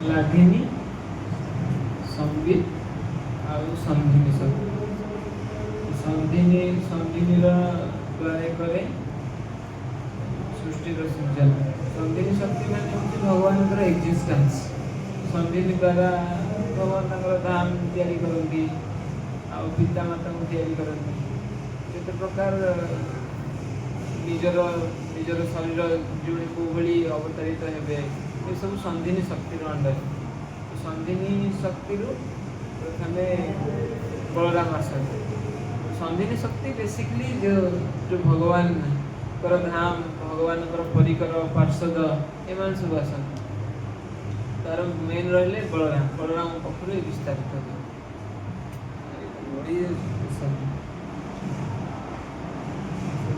ଲାଧିନୀ ସମ୍ବିତ ଆଉ ସନ୍ଧିନୀ ଶକ୍ତି। ସନ୍ଧିନୀର ଦ୍ୱାରା କରେ ସୃଷ୍ଟିର ସୃଜନ। ସନ୍ଧିନୀ ଶକ୍ତି ମାନେ ହେଉଛି ଭଗବାନଙ୍କର ଏକ୍ଜିଷ୍ଟାନ୍ସ। ସନ୍ଧିନୀ ଦ୍ୱାରା ଭଗବାନ ତାଙ୍କର ଧାମ ତିଆରି କରନ୍ତି ଆଉ ପିତାମାତାଙ୍କୁ ତିଆରି କରନ୍ତି। କେତେ ପ୍ରକାର ନିଜର ଶରୀର ଯୋଉଠି କୋଉଭଳି ଅବତାରିତ ହେବେ ଏସବୁ ସନ୍ଧିନୀ ଶକ୍ତିର ଅଣ୍ଡର। ସନ୍ଧିନୀ ଶକ୍ତିରୁ ପ୍ରଥମେ ବଳରାମ ଆସନ୍ତି। ସନ୍ଧିନୀ ଶକ୍ତି ବେସିକଲି जो ଭଗବାନଙ୍କର ଧାମ, ଭଗବାନଙ୍କର ପରିକର ପାର୍ଷଦ ଏମାନେ ସବୁ ଆସନ୍ତି। ତାର ମେନ୍ ରହିଲେ ବଳରାମ ପକ୍ଷରୁ ବିସ୍ତାରିତ ହୁଏ।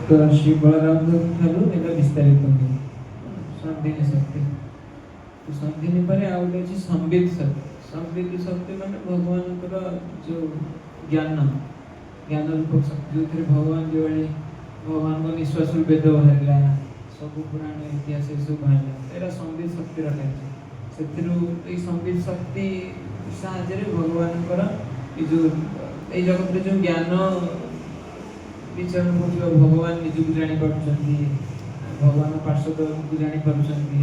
ତ ଶ୍ରୀ ବଳରାମ ଠାରୁ ଏଇଟା ବିସ୍ତାରିତ ହୁଏ ସନ୍ଧିନୀ ଶକ୍ତି। ସନ୍ଧିନୀ ପରେ ଆଉ ଗୋଟେ ଅଛି ସମ୍ବିତ ଶକ୍ତି। ସମ୍ବିତ ଶକ୍ତି ମାନେ ଭଗବାନଙ୍କର ଯୋଉ ଜ୍ଞାନ ରୂପ ଶକ୍ତି, ଯୋଉଥିରେ ଭଗବାନ ଯୋଉଭଳି ଭଗବାନଙ୍କ ନିଶ୍ୱାସରୁ ବେଦ ବାହାରିଲା, ସବୁ ପୁରାଣ ଇତିହାସ ଏସବୁ ବାହାରିଲା, ଏଇଟା ସମ୍ବିତ ଶକ୍ତିର କାର୍ଯ୍ୟ। ସେଥିରୁ ଏଇ ସମ୍ବିତ ଶକ୍ତି ସାହାଯ୍ୟରେ ଭଗବାନଙ୍କର ଏଇ ଜଗତରେ ଯୋଉ ଜ୍ଞାନ ବିଚରଣ କରୁଥିବା ଭଗବାନ ନିଜକୁ ଜାଣିପାରୁଛନ୍ତି, ଭଗବାନ ପାର୍ଶ୍ୱଦକୁ ଜାଣିପାରୁଛନ୍ତି।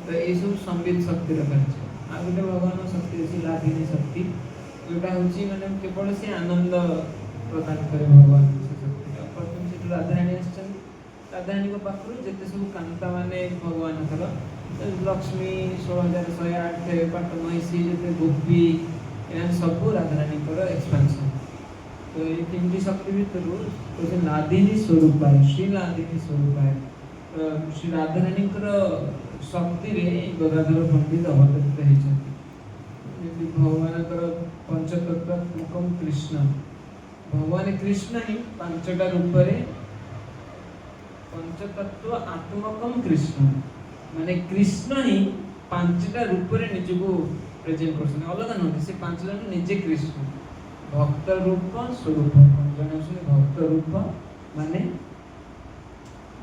ତ ଏଇସବୁ ସମ୍ବିତ ଶକ୍ତିର କାର୍ଯ୍ୟ। ଆଉ ଗୋଟେ ଭଗବାନ ଶକ୍ତି ଅଛି ଲାଧିନୀ ଶକ୍ତି, ଯୋଉଟା ହେଉଛି ମାନେ କେବଳ ସେ ଆନନ୍ଦ ପ୍ରଦାନ କରେ ଭଗବାନ ସେ ଶକ୍ତିଟା। ପ୍ରଥମେ ସେଠୁ ରାଧାରାଣୀ ଆସିଛନ୍ତି। ରାଧାରାଣୀଙ୍କ ପାଖରୁ ଯେତେ ସବୁ କାନ୍ତା ମାନେ ଭଗବାନଙ୍କର ଲକ୍ଷ୍ମୀ 16,108 ପାଟ ମହିଷୀ, ଯେତେ ଗୋପୀ, ଏମାନେ ସବୁ ରାଧାରାଣୀଙ୍କର ଏକ୍ସପାନ୍ସନ୍। ତ ଏଇ ତିନିଟି ଶକ୍ତି ଭିତରୁ ଲାଧିନୀ ସ୍ୱରୂପାୟ, ଶ୍ରୀ ଲାଧିନୀ ସ୍ୱରୂପାୟ, ଶ୍ରୀ ରାଧାରାଣୀଙ୍କର ଶକ୍ତିରେ ଗଦାଧର ପଣ୍ଡିତ ଅବତରିତ ହେଇଛନ୍ତି। ଯେମିତି ଭଗବାନଙ୍କର ପଞ୍ଚତତ୍ତ୍ୱାତ୍ମକମ୍ କୃଷ୍ଣ, ଭଗବାନ କୃଷ୍ଣ ହିଁ ପାଞ୍ଚଟା ରୂପରେ ପଞ୍ଚତତ୍ତ୍ୱ ଆତ୍ମକମ୍ କୃଷ୍ଣ, ମାନେ କୃଷ୍ଣ ହିଁ ପାଞ୍ଚଟା ରୂପରେ ନିଜକୁ ପ୍ରେଜେଣ୍ଟ କରୁଛନ୍ତି। ଅଲଗା ନୁହନ୍ତି, ସେ ପାଞ୍ଚ ଜଣ ନିଜେ କୃଷ୍ଣ। ଭକ୍ତ ରୂପ ସ୍ୱରୂପ, ଜଣେ ଅଛନ୍ତି ଭକ୍ତ ରୂପ, ମାନେ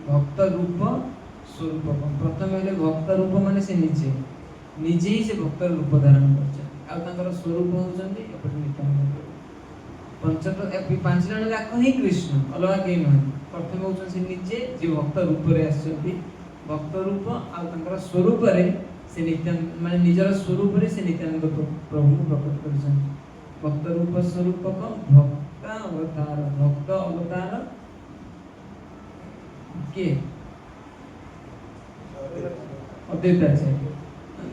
ଭକ୍ତ ରୂପ ସ୍ୱରୂପ। ପ୍ରଥମେ ହେଲେ ଭକ୍ତ ରୂପ ମାନେ ସେ ନିଜେ ହିଁ ସେ ଭକ୍ତର ରୂପ ଧାରଣ କରିଛନ୍ତି। ଆଉ ତାଙ୍କର ସ୍ୱରୂପ ହେଉଛନ୍ତି ଏପଟେ ନିତ୍ୟାନନ୍ଦ। ପାଞ୍ଚ ଜଣ ଯାକ ହିଁ କୃଷ୍ଣ, ଅଲଗା କେହି ନୁହନ୍ତି। ପ୍ରଥମେ ହେଉଛନ୍ତି ସେ ନିଜେ, ଯିଏ ଭକ୍ତ ରୂପରେ ଆସିଛନ୍ତି, ଭକ୍ତ ରୂପ। ଆଉ ତାଙ୍କର ସ୍ୱରୂପରେ ସେ ମାନେ ନିଜର ସ୍ୱରୂପରେ ସେ ନିତ୍ୟାନନ୍ଦ ପ୍ରଭୁଙ୍କୁ ପ୍ରକଟ କରିଛନ୍ତି। ଭକ୍ତ ରୂପ ସ୍ୱରୂପକ ଭକ୍ତ ଅବତାର। ଭକ୍ତ ଅବତାର କିଏ? ଅଦ୍ୱୈତାଚାର୍ଯ୍ୟ।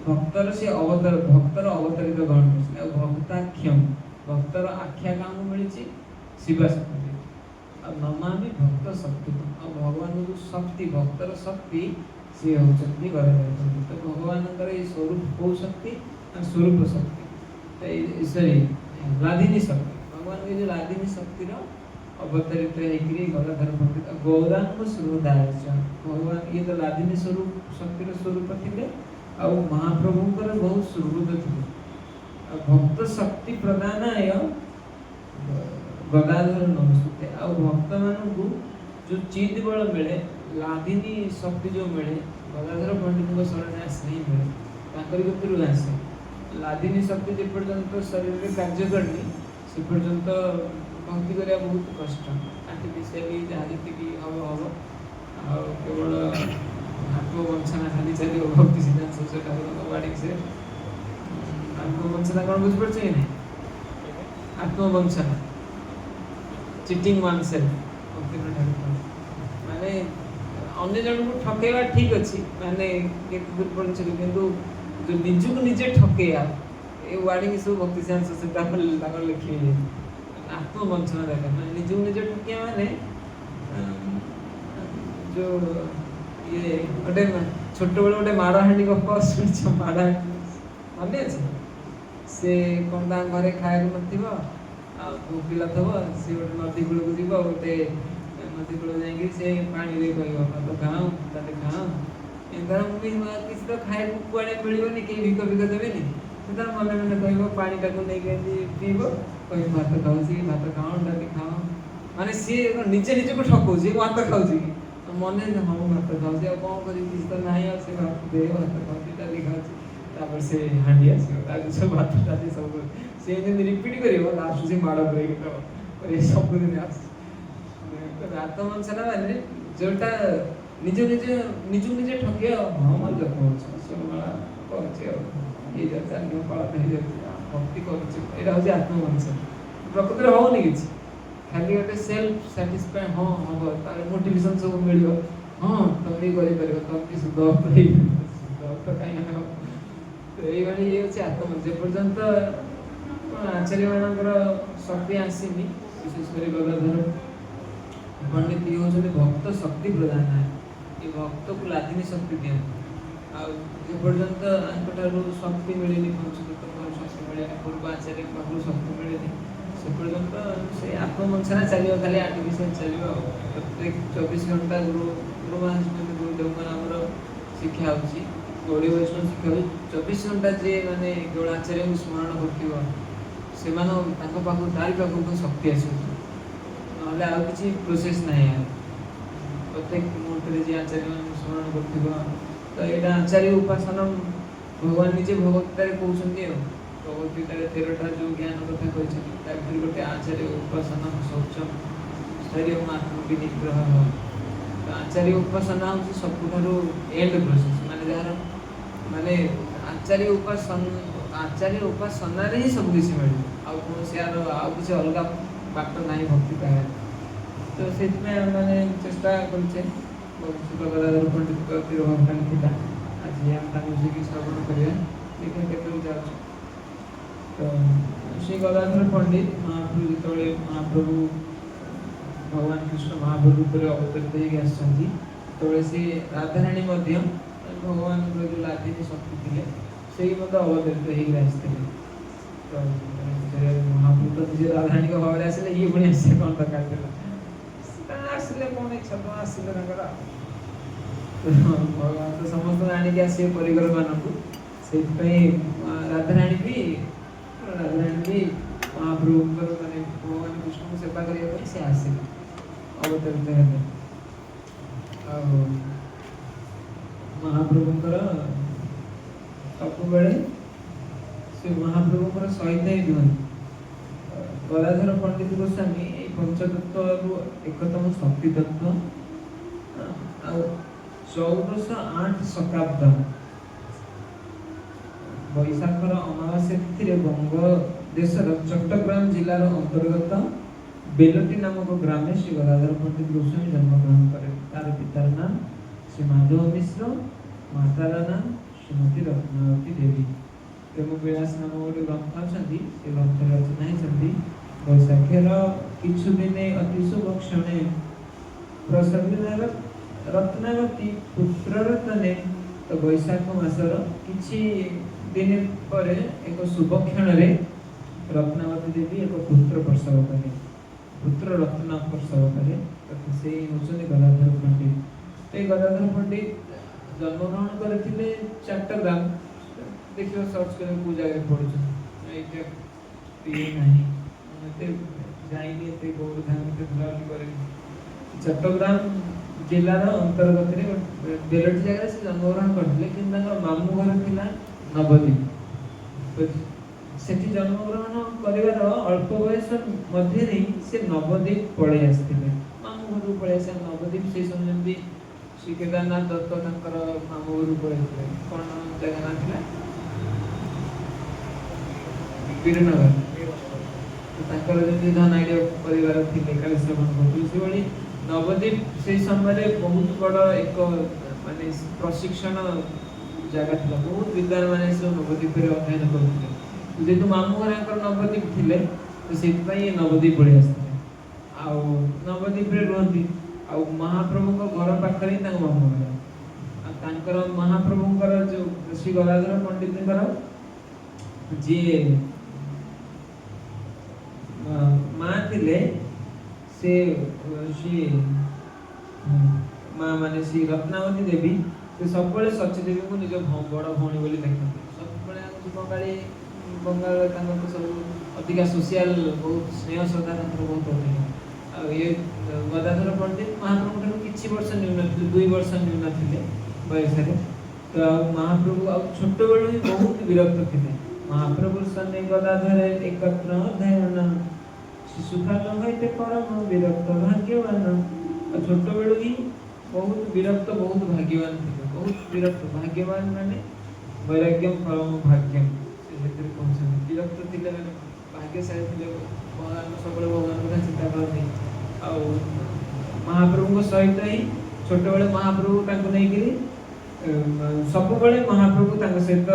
ଭକ୍ତର ସେ ଅବତାର, ଭକ୍ତର ଅବତାରିତ ଗ୍ରହଣ କରିଛନ୍ତି। ଆଉ ଭକ୍ତାଖ୍ୟମ, ଭକ୍ତର ଆଖ୍ୟା କାହାକୁ ମିଳିଛି? ଶିବାଶକ୍ତି। ଆଉ ନମାମି ଭକ୍ତ ଶକ୍ତି, ଆଉ ଭଗବାନଙ୍କ ଶକ୍ତି, ଭକ୍ତର ଶକ୍ତି ସିଏ ହେଉଛନ୍ତି ଗଦାଧର ପଣ୍ଡିତ। ତ ଭଗବାନଙ୍କର ଏଇ ସ୍ୱରୂପ କୋଉ ଶକ୍ତି? ସ୍ୱରୂପ ଶକ୍ତି। ଲାଧିନୀ ଶକ୍ତି, ଭଗବାନଙ୍କ ଯୋଉ ଲାଧିନୀ ଶକ୍ତିର ଅବତରିତ ହେଇକିରି ଗଦାଧର ପଣ୍ଡିତ। ଗୌରାଙ୍ଗ ସୁହୃଦାୟ, ଭଗବାନ ଇଏ ତ ଲାଧିନୀ ସ୍ୱରୂପ ଶକ୍ତିର ସ୍ୱରୂପ ଥିଲେ, ଆଉ ମହାପ୍ରଭୁଙ୍କର ବହୁତ ସୁହୃଦ ଥିଲେ। ଆଉ ଭକ୍ତ ଶକ୍ତି ପ୍ରଦାନାୟ ଗଦାଧର ନମସ୍ତେ। ଆଉ ଭକ୍ତମାନଙ୍କୁ ଯୋଉ ଚିତ୍ ବଳ ମିଳେ, ଲାଧିନୀ ଶକ୍ତି ଯୋଉ ମିଳେ, ଗଦାଧର ପଣ୍ଡିତଙ୍କ ଶରଣରେ ଆସିଲେ ହିଁ ମିଳେ, ତାଙ୍କରି ଭିତରୁ ଆସେ। ଲାଧିନୀ ଶକ୍ତି ଯେ ପର୍ଯ୍ୟନ୍ତ ଶରୀରରେ କାର୍ଯ୍ୟ କରିନି ସେ ପର୍ଯ୍ୟନ୍ତ ଭକ୍ତି କରିବା ବହୁତ କଷ୍ଟ। ଆର୍ଟିଫିସିଆଲି ଯାହା ଯେତିକି ହବ। ଆଉ କେବଳ ଆତ୍ମବଞ୍ଚନା ଖାଲି ଚାଲିବ ଭକ୍ତି ସିଦ୍ଧାନ୍ତ ଠାକୁରଙ୍କ ବାଡ଼ିକି। ସେ ଆତ୍ମବଞ୍ଚନା କ'ଣ ବୁଝିପାରୁଛ କି ନାହିଁ? ଆତ୍ମବଞ୍ଚନା, ଚିଟିଂ ୱାନ୍ ସେଲ୍ଫ, ମାନେ ଅନ୍ୟ ଜଣଙ୍କୁ ଠକେଇବା ଠିକ୍ ଅଛି, ମାନେ କେତେ ଦୂର ପର୍ଯ୍ୟନ୍ତ, କିନ୍ତୁ ଯୋଉ ନିଜକୁ ନିଜେ ଠକେଇବା, ଏ ୱାର୍ଡିଂ ସବୁ ଭକ୍ତି ସିଦ୍ଧାନ୍ତ ତାଙ୍କର ଲେଖିବେ। ଆତ୍ମବଞ୍ଚନା ଦରକାର, ମାନେ ନିଜକୁ ନିଜେ ଠକେଇବା ମାନେ ଯୋଉ ଇଏ ଗୋଟେ ଛୋଟବେଳେ ଗୋଟେ ମାଡ଼ହାଣ୍ଡି ଗପ ଶୁଣିଛ? ମାଡ଼ହାଣ୍ଡି ମନେ ଅଛି? ସେ କ'ଣ ତାଙ୍କ ଘରେ ଖାଇବାକୁ ନଥିବ, ଆଉ ଭୋକିଲା ଥିବ, ସେ ଗୋଟେ ନଦୀ କୂଳକୁ ଯିବ, ଗୋଟେ ନଦୀ କୂଳ ଯାଇକି ସେ ପାଣିରେ କହିବ ଭାତ ଖାଅ, ଡାଲି ଖାଅ। ମୁଁ ବି କିଛି ତ ଖାଇବାକୁ କୁଆଡ଼େ ମିଳିବନି, କେହି ଭିକ ଦେବେନି। ସେ ତାର ମନେ ମନେ କହିବ, ପାଣିଟାକୁ ନେଇକି ଏମିତି ପିଇବ, କହିବ ଭାତ ଖାଉଛି, ଭାତ ଖାଅ, ଡାଲି ଖାଅ। ମାନେ ସିଏ ନିଜେ ନିଜକୁ ଠକଉଛି, ଭାତ ଖାଉଛି କି ମନେ, ହଁ ଭାତ ଖାଉଛି, ଆଉ କ'ଣ କରିବି, କିଛି ତ ନାହିଁ, ଆଉ ସେ ଭାତ ଦେ, ଭାତ ଖାଉଛି, ଡାଲି ଖାଉଛି। तापर से हांडी आसी सब भात डाली सब से रिपीट कर लास्ट से माड़ ब्रेक तो सब दिन आस आत्म वंचना माने जोटा निज निज निज निजे ठगे हाँ मैं जपा ये पालन हो भक्ति कर आत्मवंचन प्रकृति में होनी कि खाली गोटे सेल्फ साटिस्फाई हाँ हम तार मोटिवेशन सब मिल हाँ तुम भी कर तुम भी शुद्ध शुद्ध कहीं तो ये आत्म जेपर्यंत आचार्य मानकर शक्ति आसनी विशेषकर गदाधर पंडित ये हूँ भक्त शक्ति प्रदान है ये भक्त को लादिनी शक्ति दिखाँ आपर्यंत शक्ति मिलनी पंचतत्व शक्ति मिले पूर्व आचार्य पाखु शक्ति मिले से पर्यंत से आत्मवंचना चलो खाली आर्टिफिशियल चलो प्रत्येक 24 घंटा गुरु महाराज गुरुदेव आमर शिक्षा होची गौड़ी वैष्णव शिक्षा 24 घंटा जे माने केवल आचार्य को स्मरण कर तारी पाखु शक्ति आस ना आ कि प्रोसेस ना प्रत्येक मुहूर्त जे आचार्य स्मरण कर तो यहाँ आचार्य उपासना भगवान निजे भगवत्तार कहते भगवद्गीतार 13टा जो ज्ञान कथा कहते गोटे आचार्य उपासना शौचम स्थैर्य आत्मकी निग्रह तो आचार्य उपासना हूँ सबुठू एंड प्रोसेस माने जार माने आचार्य उपासना ही सब किसी मिले आउ किसी अलग बाट ना भक्ति पाए तो से मैंने चेष्टा करें गदाधर पंडित भक्तानी था आज आम श्रवण करा देखिए केत जा तो श्री गदाधर पंडित महाप्रभु जो महाप्रभु भगवान कृष्ण महाप्रभु पर अवतरित होते से राधाराणी भगवान जो लादिनी शक्ति थे से अवतरित होते तो महाप्रभु तो निजे राधाराणी भाव में आसे ये पुणी आसे कौन दरकार आसिले कौन इच्छा तो आसिले भगवान तो समस्त आनिक आसे परिवार मानक से राधाराणी भी महाप्रभु माने भगवान कृष्ण को सेवा करने से आसे अवतरित होते महाप्रभुंकर सब बेले से महाप्रभुंकर सहित ही दुहंती गदाधर पंडित गोस्वामी पंचतत्व एकतम शक्ति तत्व 1408 शताब्द बैशाखर अमावास्या तिथि बंग देशर चट्टग्राम जिलार अंतर्गत बेलटी नामक ग्राम में श्री गदाधर पंडित गोस्वामी जन्मग्रहण करे तार पितार नाम श्री माधव मिश्र मातार नाम श्रीमती रत्नावती देवी प्रेम विलास नाम गोटे ग्रंथ अच्छा से ग्रंथ रचना होती बैशाखेर किछु दिने अति शुभ क्षणे प्रसन्न रत्नावती पुत्रर तने तो बैशाख मासर किछि दिन पर एक शुभ क्षण रत्नावती देवी एक पुत्र प्रसव कले पुत्र रत्न प्रसव कले तो से होचने गदाधर पंडित तो गदाधर पंडित जन्मग्रहण करथिले चट्टग्राम देखियो सर्च कर को जगह पड़छ ये नहीं मते जाइनी ते गौड़ धाम के बुलावली करे चट्टग्राम जिलार अंतर्गत बेलटी जगह से जन्मग्रहण करथिले कि मामू घर थिला नवद्वीप तो सेठी जन्मग्रहण करिवार अल्प बयस मध्य ही से नवद्वीप पड़े आसथिले मामू घर पड़े आसे नवद्वीप से समझंती श्री केदारनाथ दत्त तंकर मामू घर पड़े कौन जगह ना थिला वीरनगर धन आइडिया परिवार थे काली श्रवण कर नवद्वीप से समय बहुत बड़ एक माने प्रशिक्षण जगह था बहुत विद्वान मैंने सब नवद्वीप अध्ययन करते जेहतु मामू घर नवद्वीप थे तो से नवद्वीप पड़े आसते नवद्वीप रुहति आ महाप्रभु घर पाखे ही मामू घर महाप्रभुंर जो श्री गदाधर पंडित जी माँ थिले से श्री माँ माने श्री रत्नावती देवी से सब सची देवी को निज बड़ भौणी बोली देखते सब बंगाली बंगाल सब अधिका सोशियाल बहुत स्नेह श्रद्धा बहुत अधिक ये गदाधर पंडित महाप्रभु किसी वर्ष न्यून थे 2 वर्ष न्यून थे बयस तो महाप्रभु छोट बेलू ही बहुत विरक्त थे। महाप्रभु सन्ने गदाधर एकत्र ध्यान शिशुकाल हईते परम विरक्त भाग्यवान। छोट बेलू ही बहुत विरक्त बहुत भाग्यवान थे। बहुत विरक्त भाग्यवान माने वैराग्यम परम भाग्यम विरक्त थे भाग्यशाली थे। भगवान सब भगवान का चिंता करते आ महाप्रभु सहित ही छोट बेले महाप्रभु नहीं सब महाप्रभु सहित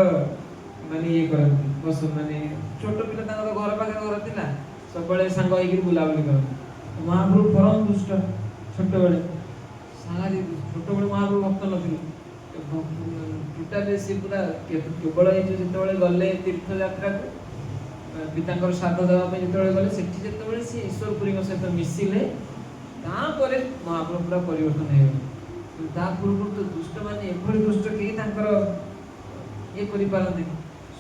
माने ये करती बस माने छोट पिला घर पाखे घर था सब सांग हो बुलाबुली करते। महाप्रभु परम दुष्ट छोट बेले सारी छोट बेले महाप्रभु भक्त नी टोटाल सी पूरा केवल ये गले तीर्थ यात्रा को पिता श्राद्ध देवाई जो गले से ईश्वरपुरी सहित मिसिले महाप्रभु पूरा परिवर्तन हो पूर्व तो दुष्ट माने एभली दुष्ट कहीं ये करते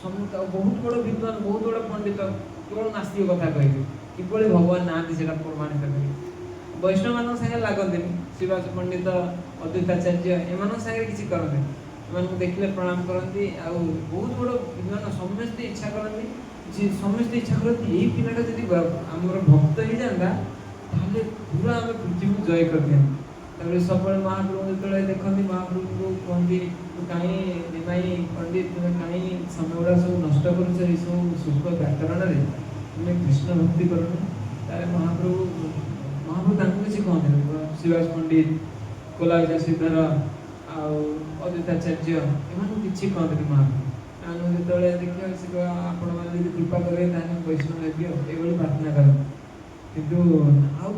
बहुत बड़ विद्वान बहुत बड़ पंडित केवल नास्तिक कथा कहे किभली भगवान ना प्रमाणित कर वैष्णव मान सागे लगते शिवाज पंडित अद्वैताचार्य एम सागे किसी करते एम देखिले प्रणाम करती बहुत बड़ विद्वान समस्ते इच्छा करती समस्ते इच्छा करती यही पिलाटा जब आमर भक्त ही जाता ताहले पूरा आम पृथ्वी को जय कर दिया। सब महाप्रभु जो देखते महाप्रभु को कहती कहीं निमाई पंडित कहीं समय गुड़ा सब नष्ट कर सुख व्याकरण तुम्हें कृष्ण भक्ति कर महाप्रभु महाप्रभु किसी कहते शिवाज पंडित कोलाजा श्रीधर अद्वैताचार्य एम किसी कहते महाप्रभु जो देखिए आपण मैंने कृपा करेंगे वैष्णव हेबी ये प्रार्थना कर किंतु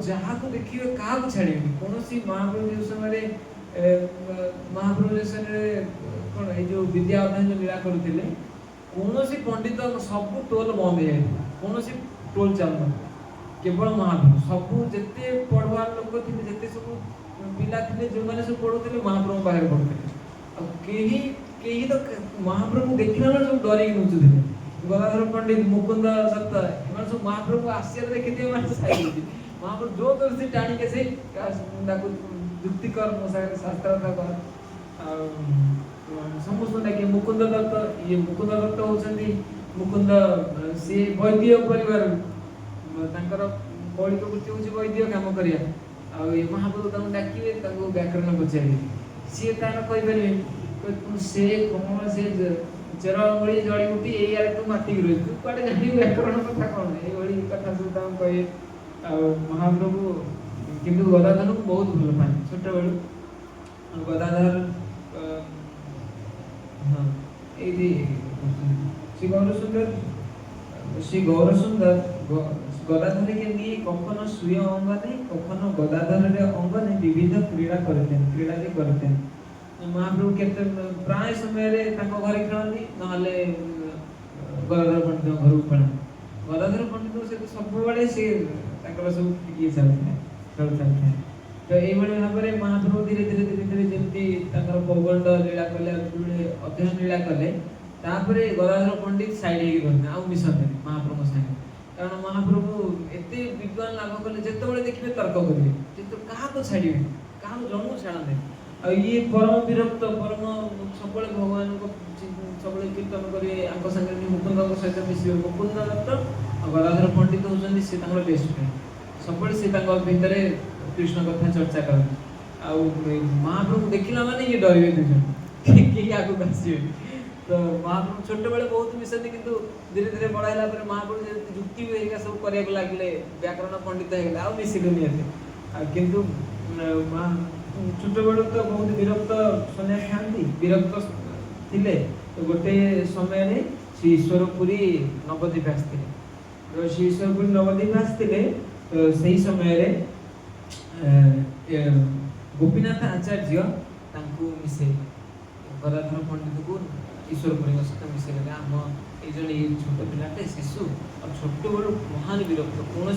जहाँ को देखिए क्या छाड़े कौन महाप्रभु जो समय महाप्रभु जो समय कौन ये विद्या अध्ययन लीला करुले कौन पंडित सब टोल बंद हो जाए कौन टोल चलना केवल महाप्रभु सबू जिते पढ़वार लोक थे जिते सब पिला थे जो मैंने सब पढ़ुते महाप्रभु बाहर पढ़ुते कहीं तो महाप्रभु देखला सब डर नुचुले गदाधर पंडित मुकुंद दत्त एम सब महाप्रभु आश्चर्य देखी महाप्रभु जो कर से टाणी के से जुक्ति कर मो शास्त्र कर समस्त डाके मुकुंद दत्त ये मुकुंद दत्त होती मुकुंद सी वैद्य परिवार मौलिक वृत्ति हूँ वैद्य कम करा महाप्रभु डाकिए व्याकरण पचारे सी तार कहीपर से कौन से चेर अंगुड़ी जड़ी बुटी ये तू मातिक रही तू कटे जानी व्याकरण कथा कौन ये कथा सब कहे महाप्रभु किंतु गदाधर को बहुत भल पाए छोट बेलू गदाधर हाँ ये श्री गौर सुंदर गदाधर के लिए कखनो सुय अंगने कखनो गदाधर अंगने विविध क्रीड़ा करते महाप्रभु के प्राय समय घरे खेलती ना गदाधर पंडित घर को खेल गदाधर पंडित से सब सी सब ये चलता है खेल चलता है तो ये भाव में महाप्रभु धीरे धीरे धीरे धीरे जमी पौगंड लीला कले अध्ययन लीला कले गदाधर पंडित साइड हो मिशंते महाप्रभु सागे कारण महाप्रभु एत विद्वान लाभ कले जिते देखिए तर्क करेंगे जो क्या छाड़े क्या जन छाड़ते ये परम विरक्त परम सब भगवान को सब कीर्तन करेंगे मुकुंद सहित मिस मुकुंद दत्त गदाधर पंडित होती सी बेस्ट फ्रेंड सब सी भितर कृष्ण कथा चर्चा करते महाप्रभु देखला माने ये डरवे दुजन आगे आसवे तो महाप्रभु छोट बेले बहुत मिशंती किंतु धीरे धीरे बड़ा है महाप्रभु जुक्ति सब करने लगे व्याकरण पंडित हो मिसिले किंतु छोट बेलू तो बहुत विरक्त सन्यासी खाती विरक्त थे तो गोटे समय श्री ईश्वरपुरी नवद्वीप आसते श्री ईश्वरपुरी नवद्वीप आसते तो सही समय गोपीनाथ आचार्य मिसे गदाधर पंडित को ईश्वरपुरी सहित मिसेले आम ये छोट पिलाटे शिशु और छोट बेलू महान विरक्त कौन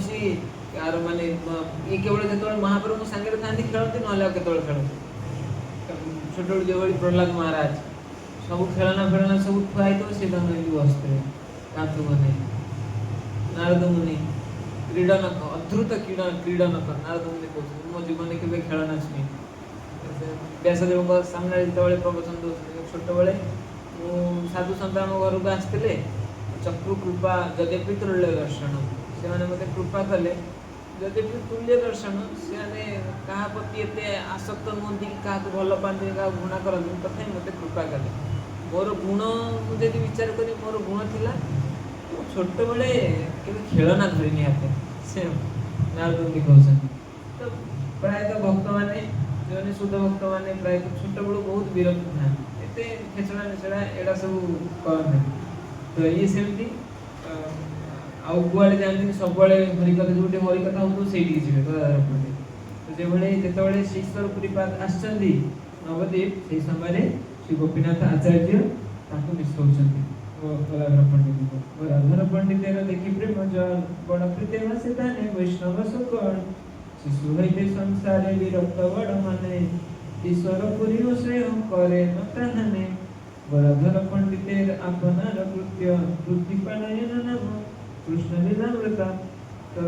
यार माने ये केवल जो महाप्रभु सांगे था खेलते ना केत खेलते छोट बेलू जो प्रहलाद महाराज सब खेलना फेलना सब खुआई तो से बसते कांतु मुनि नारद मुनि क्रीडनक अद्भुत क्रीडनक नारद मुनि कहते मो जीवन के खेलना छुई व्यासदेव सामने जो प्रवचन दो ଛୋଟବେଳେ ମୁଁ ସାଧୁ ସନ୍ଥ ଆମ ଘରକୁ ଆସିଥିଲେ, ଚକ୍ରୁ କୃପା ଯଦ୍ୟପି ତୁଲ୍ୟ ଦର୍ଶନ, ସେମାନେ ମୋତେ କୃପା କଲେ। ଯଦ୍ୟପି ତୁଲ୍ୟ ଦର୍ଶନ, ସେମାନେ କାହା ପ୍ରତି ଏତେ ଆସକ୍ତ ନୁହନ୍ତି, କାହାକୁ ଭଲ ପାଆନ୍ତିନି, କାହାକୁ ଘୃଣା କରନ୍ତି, ତଥାପି ମୋତେ କୃପା କଲେ। ମୋର ଗୁଣ ମୁଁ ଯଦି ବିଚାର କରି, ମୋର ଗୁଣ ଥିଲା ମୁଁ ଛୋଟବେଳେ କେବେ ଖେଳନା ଧରିନି ହାତେ, ସେ ନାରଦନ୍ତି କହୁଛନ୍ତି। ତ ପ୍ରାୟତଃ ଭକ୍ତମାନେ, ଯେଉଁମାନେ ଶୁଦ୍ଧ ଭକ୍ତମାନେ ପ୍ରାୟତଃ ଛୋଟବେଳୁ ବହୁତ ବିରକ୍ତ ଥାନ୍ତି, ଏତେ ଖେଚଡ଼ା ନେଚଡ଼ା ଏଗୁଡ଼ା ସବୁ କରନ୍ତି। ତ ଇଏ ସେମିତି ଆଉ କୁଆଡ଼େ ଯାଆନ୍ତିନି, ସବୁବେଳେ ହରିକଥା, ଯୋଉଠି ହରିକଥା ହେଉଥିବ ସେଇଠିକି ଯିବେ ଗଦାଧର ପଣ୍ଡିତ। ତ ସେଭଳି ଯେତେବେଳେ ଶ୍ରୀଶ୍ୱର ପୁରୀପାଦ ଆସିଛନ୍ତି ନବଦ୍ୱୀପ, ସେଇ ସମୟରେ ଶ୍ରୀ ଗୋପୀନାଥ ଆଚାର୍ଯ୍ୟ ତାଙ୍କୁ ମିଶାଉଛନ୍ତି ଗଦାଧର ପଣ୍ଡିତଙ୍କୁ। ଗଦାଧର ପଣ୍ଡିତର ଦେଖି ପ୍ରେମ ଜଳ, ବଡ଼ ପ୍ରୀତେମ ସେ ତାନେ ବୈଷ୍ଣବ ସୁକଳ, ଶିଶୁ হইতে সংসারে বিরক্ত বড় মানে, ঈশ্বর পুরী শ্রেয় করে নতাহানে, গদাধর পণ্ডিতের আপনার কৃত্য বুদ্ধি পানায়ন নাম কৃষ্ণ লীলামৃতা। তো